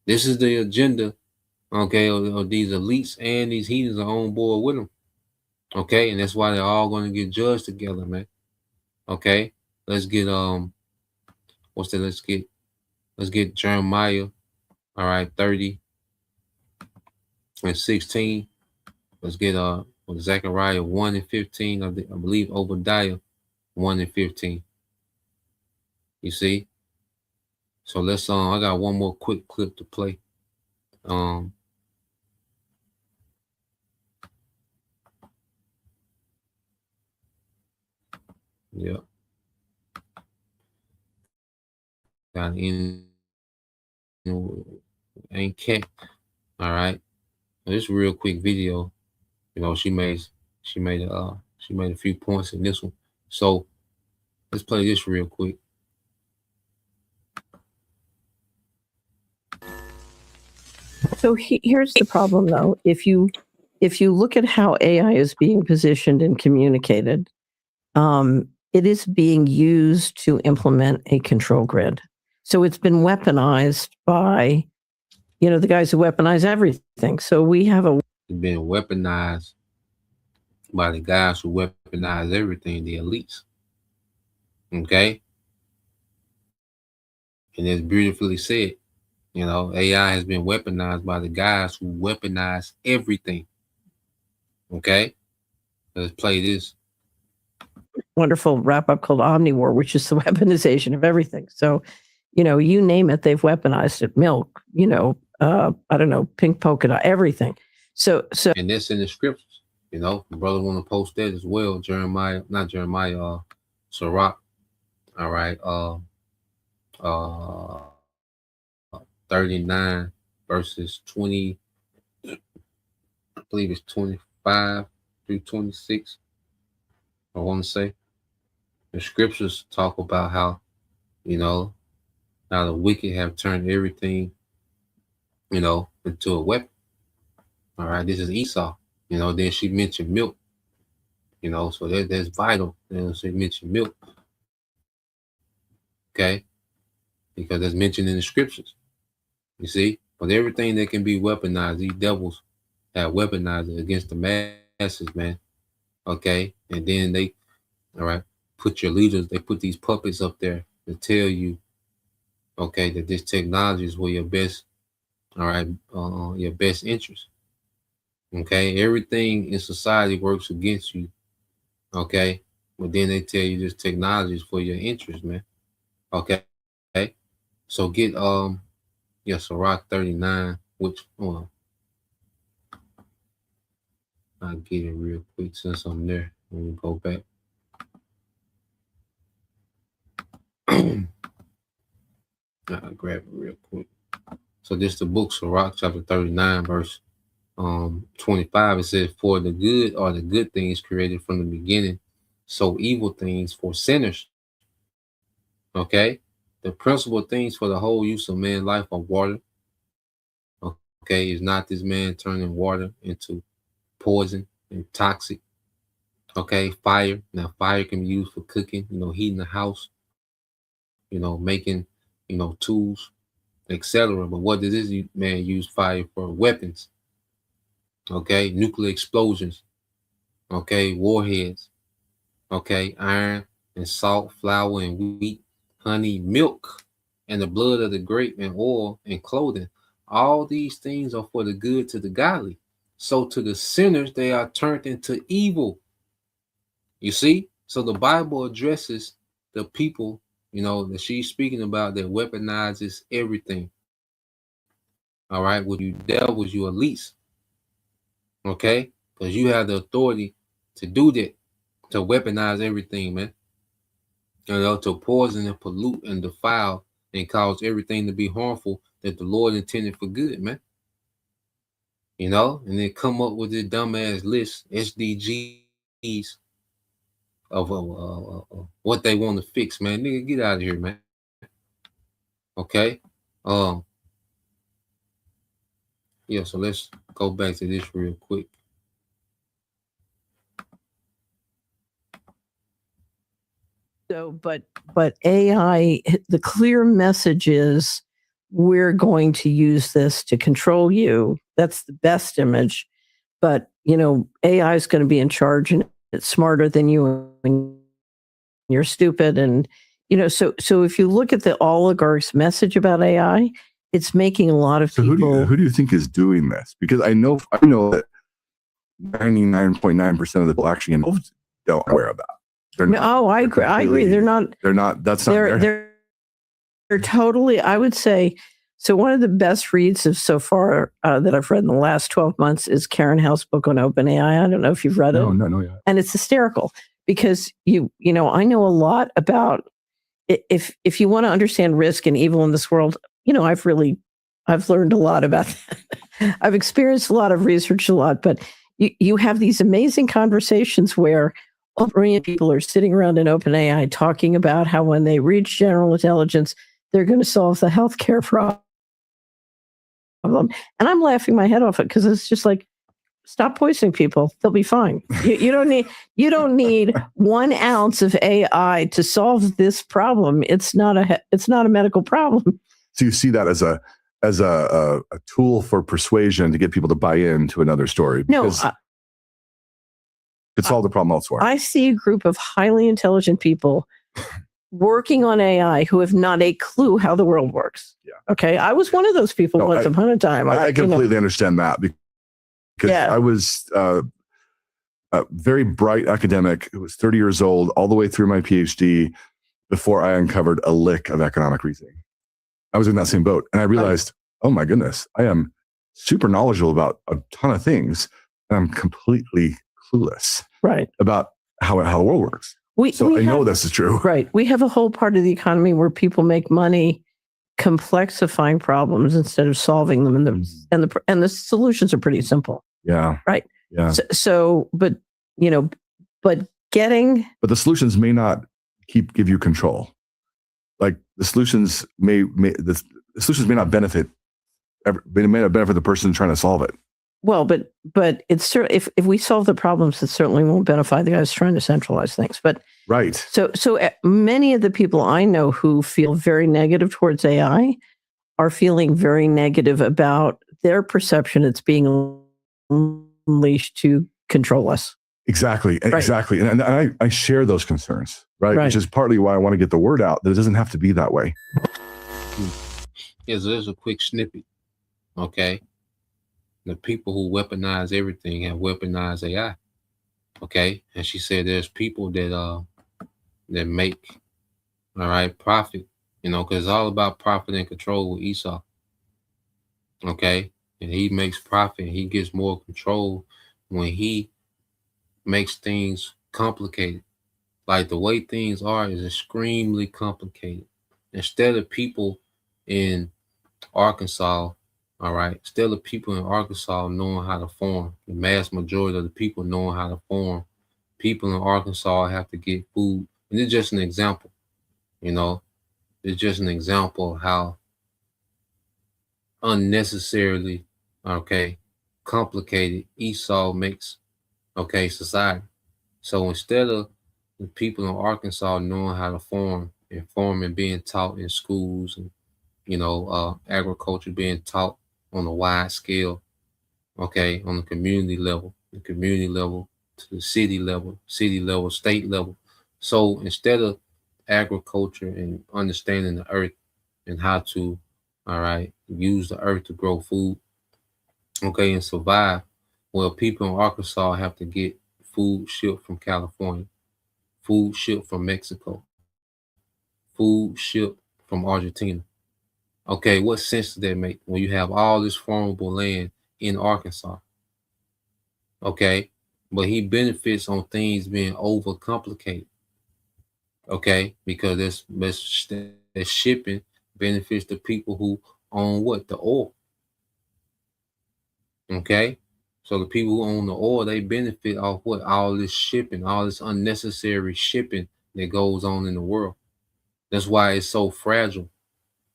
this is the agenda Okay, or these elites and these heathens are on board with them. Okay, and that's why they're all going to get judged together, man. Okay, let's get what's that? Let's get Jeremiah. All right, 30 and 16. Let's get Zechariah 1 and 15. I believe Obadiah 1 and 15. You see? So let's I got one more quick clip to play. Yeah. Got in ain't cat. All right. This real quick video. You know, she made a few points in this one. So let's play this real quick. So here's the problem, though. If you look at how AI is being positioned and communicated, it is being used to implement a control grid. So it's been weaponized by, the guys who weaponize everything. So we have It's been weaponized by the guys who weaponize everything, the elites. Okay? And it's beautifully said. AI has been weaponized by the guys who weaponize everything. Okay? Let's play this. wonderful wrap-up called Omnivore, which is the weaponization of everything. So, you name it, they've weaponized it. Milk, I don't know, pink polka dot, everything. So and that's in the scriptures. The brother want to post that as well. Sirach. All right. 39 verses 20. I believe it's 25 through 26. I want to say the scriptures talk about how, how the wicked have turned everything, into a weapon. All right, this is Esau. Then she mentioned milk. So that's vital. She mentioned milk. Okay, because that's mentioned in the scriptures. You see, but everything that can be weaponized, these devils have weaponized it against the masses, man. Okay, and then they, all right, put your leaders. They put these puppets up there to tell you, okay, that this technology is for your best. All right, your best interest. Okay, everything in society works against you. Okay, but then they tell you this technology is for your interest, man. Okay, so get Sirach 39, which I'll get it real quick since I'm there. Let me go back. I'll grab it real quick. So this is the book Sirach chapter 39 verse 25. It says, "For the good are the good things created from the beginning, so evil things for sinners." Okay, the principal things for the whole use of man's life are water. Okay, is not this man turning water into poison and toxic? Okay, fire. Now fire can be used for cooking, heating the house, making, tools, etc. But what does this man use fire for? Weapons. Okay, nuclear explosions. Okay, warheads. Okay, iron and salt, flour and wheat, honey, milk, and the blood of the grape, and oil and clothing. All these things are for the good to the godly. So to the sinners, they are turned into evil. You see? So the Bible addresses the people, that she's speaking about, that weaponizes everything. All right, with you devils, you elites. Okay? Because you have the authority to do that, to weaponize everything, man. To poison and pollute and defile and cause everything to be harmful that the Lord intended for good, man. And then come up with this dumbass list, SDGs, of what they want to fix, man. Nigga, get out of here, man. Okay? Yeah, so let's go back to this real quick. So, but AI, the clear message is we're going to use this to control you that's the best image. But AI is going to be in charge, and it's smarter than you, and you're stupid. And so if you look at the oligarchs' message about AI, it's making a lot of So people. who do you think is doing this? Because I know that 99.9% of the people actually involved don't aware of that. I agree. They're not. That's not. They're totally. I would say. So one of the best reads of so far that I've read in the last 12 months is Karen House's book on OpenAI. I don't know if you've read it. No, yeah. And it's hysterical because I know a lot about if you want to understand risk and evil in this world, I've learned a lot about that. I've experienced a lot of research, a lot, but you have these amazing conversations where all brilliant people are sitting around in OpenAI talking about how when they reach general intelligence, they're going to solve the healthcare problem. And I'm laughing my head off it because it's just like, stop poisoning people. They'll be fine. You don't need 1 ounce of AI to solve this problem. It's not a medical problem. So you see that as a tool for persuasion to get people to buy into another story. No, could solve the problem elsewhere. I see a group of highly intelligent people working on AI who have not a clue how the world works. Yeah. Okay. I was one of those people once upon a time. I completely understand that because I was a very bright academic who was 30 years old all the way through my PhD before I uncovered a lick of economic reasoning. I was in that same boat and I realized, oh my goodness, I am super knowledgeable about a ton of things and I'm completely clueless about how the world works. I know this is true. Right. We have a whole part of the economy where people make money complexifying problems instead of solving them, and the solutions are pretty simple. Yeah. Right. Yeah. But the solutions may not give you control. Like the solutions may not benefit. They may not benefit the person trying to solve it. Well, but it's if we solve the problems, it certainly won't benefit the guys trying to centralize things. But right. So many of the people I know who feel very negative towards AI are feeling very negative about their perception it's being unleashed to control us. Exactly. And I share those concerns, right? Which is partly why I want to get the word out that it doesn't have to be that way. Yeah, so there's a quick snippet. Okay. The people who weaponize everything have weaponized AI. Okay. And she said there's people that make profit, because it's all about profit and control with Esau. Okay. And he makes profit and he gets more control when he makes things complicated. Like the way things are is extremely complicated. Instead of people in Arkansas, instead of people in Arkansas knowing how to farm, the mass majority of the people knowing how to farm, people in Arkansas have to get food. And it's just an example, it's just an example of how unnecessarily, complicated Esau makes, society. So instead of the people in Arkansas knowing how to farm and farming being taught in schools and, agriculture being taught on a wide scale, on the community level to the city level, state level. So instead of agriculture and understanding the earth and how to, use the earth to grow food, and survive, well, people in Arkansas have to get food shipped from California, food shipped from Mexico, food shipped from Argentina. Okay, what sense does that make when you have all this farmable land in Arkansas? Okay, but he benefits on things being overcomplicated. Okay, because this shipping benefits the people who own what? The oil. Okay, so the people who own the oil, they benefit off what? All this shipping, all this unnecessary shipping that goes on in the world. That's why it's so fragile.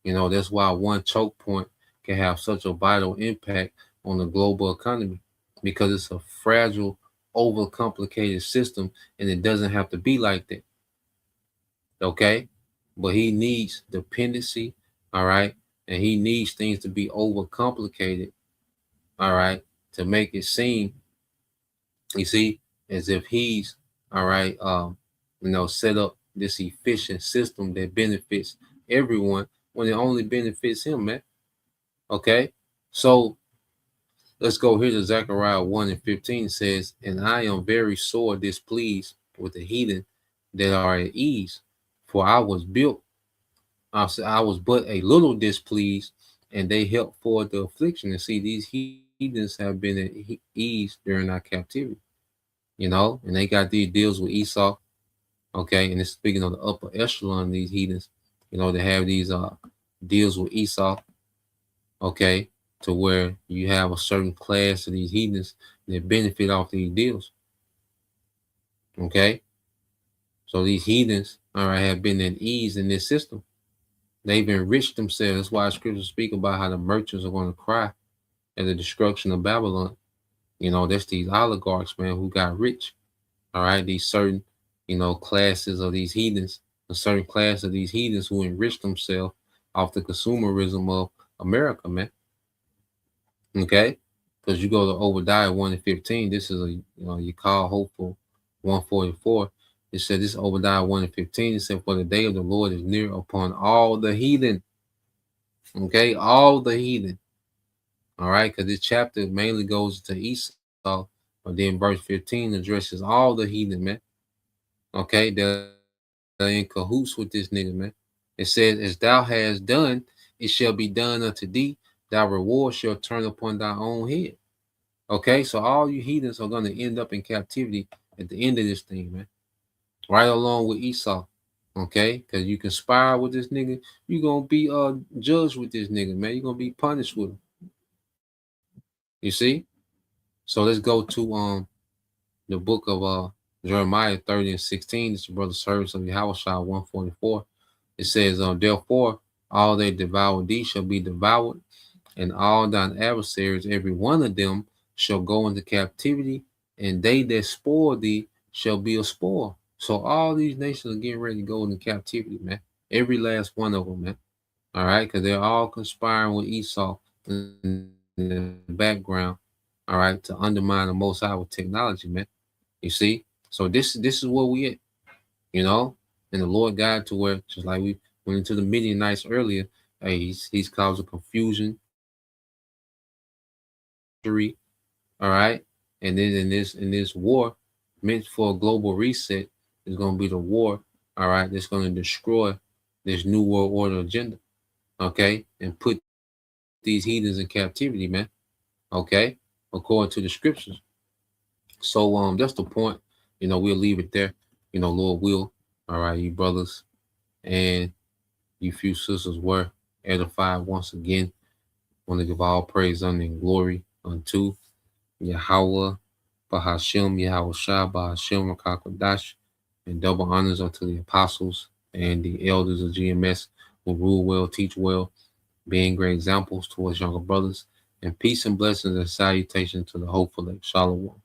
That's why one choke point can have such a vital impact on the global economy, because it's a fragile, overcomplicated system, and it doesn't have to be like that. Okay, but he needs dependency, and he needs things to be overcomplicated, all right, to make it seem, you see, as if he's, all right, set up this efficient system that benefits everyone when it only benefits him, man. Okay, so let's go here to Zechariah 1:15 says, and I am very sore displeased with the heathen that are at ease, for I was but a little displeased, and they helped forward the affliction. And see, these heathens have been at ease during our captivity, and they got these deals with Esau. Okay, and it's speaking of the upper echelon of these heathens, they have these deals with Esau. Okay, to where you have a certain class of these heathens that benefit off these deals. Okay, so these heathens, all right, have been at ease in this system. They've enriched themselves. That's why scriptures speak about how the merchants are going to cry at the destruction of Babylon. That's these oligarchs, man, who got rich. All right, these certain, classes of these heathens, a certain class of these heathens who enriched themselves off the consumerism of America, man. Okay, because you go to Obadiah 1:15. This is you call hopeful 144. It said this Obadiah 1:15. It said, for the day of the Lord is near upon all the heathen. Okay, all the heathen. All right, because this chapter mainly goes to Esau, but then verse 15 addresses all the heathen, man. Okay, they're in cahoots with this nigga, man. It says, as thou hast done, it shall be done unto thee. Thy reward shall turn upon thy own head. Okay, so all you heathens are going to end up in captivity at the end of this thing, man. Right along with Esau. Okay, because you conspire with this nigga, you're going to be judged with this nigga, man. You're going to be punished with him. You see? So let's go to the book of Jeremiah 30:16. It's the brother service of Yahweh 144. It says, therefore, all they devour thee shall be devoured, and all thine adversaries, every one of them, shall go into captivity, and they that spoil thee shall be a spoil. So all these nations are getting ready to go into captivity, man. Every last one of them, man. All right, because they're all conspiring with Esau in the background, all right, to undermine the Most High with technology, man. You see? So this is where we at, and the Lord God to where, just like we went into the Midianites earlier, hey, he's causing confusion, all right, and then in this war meant for a global reset is going to be the war, all right, that's going to destroy this new world order agenda, okay, and put these heathens in captivity, man, okay, according to the scriptures. So that's the point. We'll leave it there. Lord will. All right, you brothers and you few sisters were edified once again. Want to give all praise, honor, and glory unto Yahweh, Bahashem, Yahweh Shah, Bahashem, Rakakwadash, and double honors unto the apostles and the elders of GMS who rule well, teach well, being great examples towards younger brothers, and peace and blessings and salutation to the hopeful. Shalom.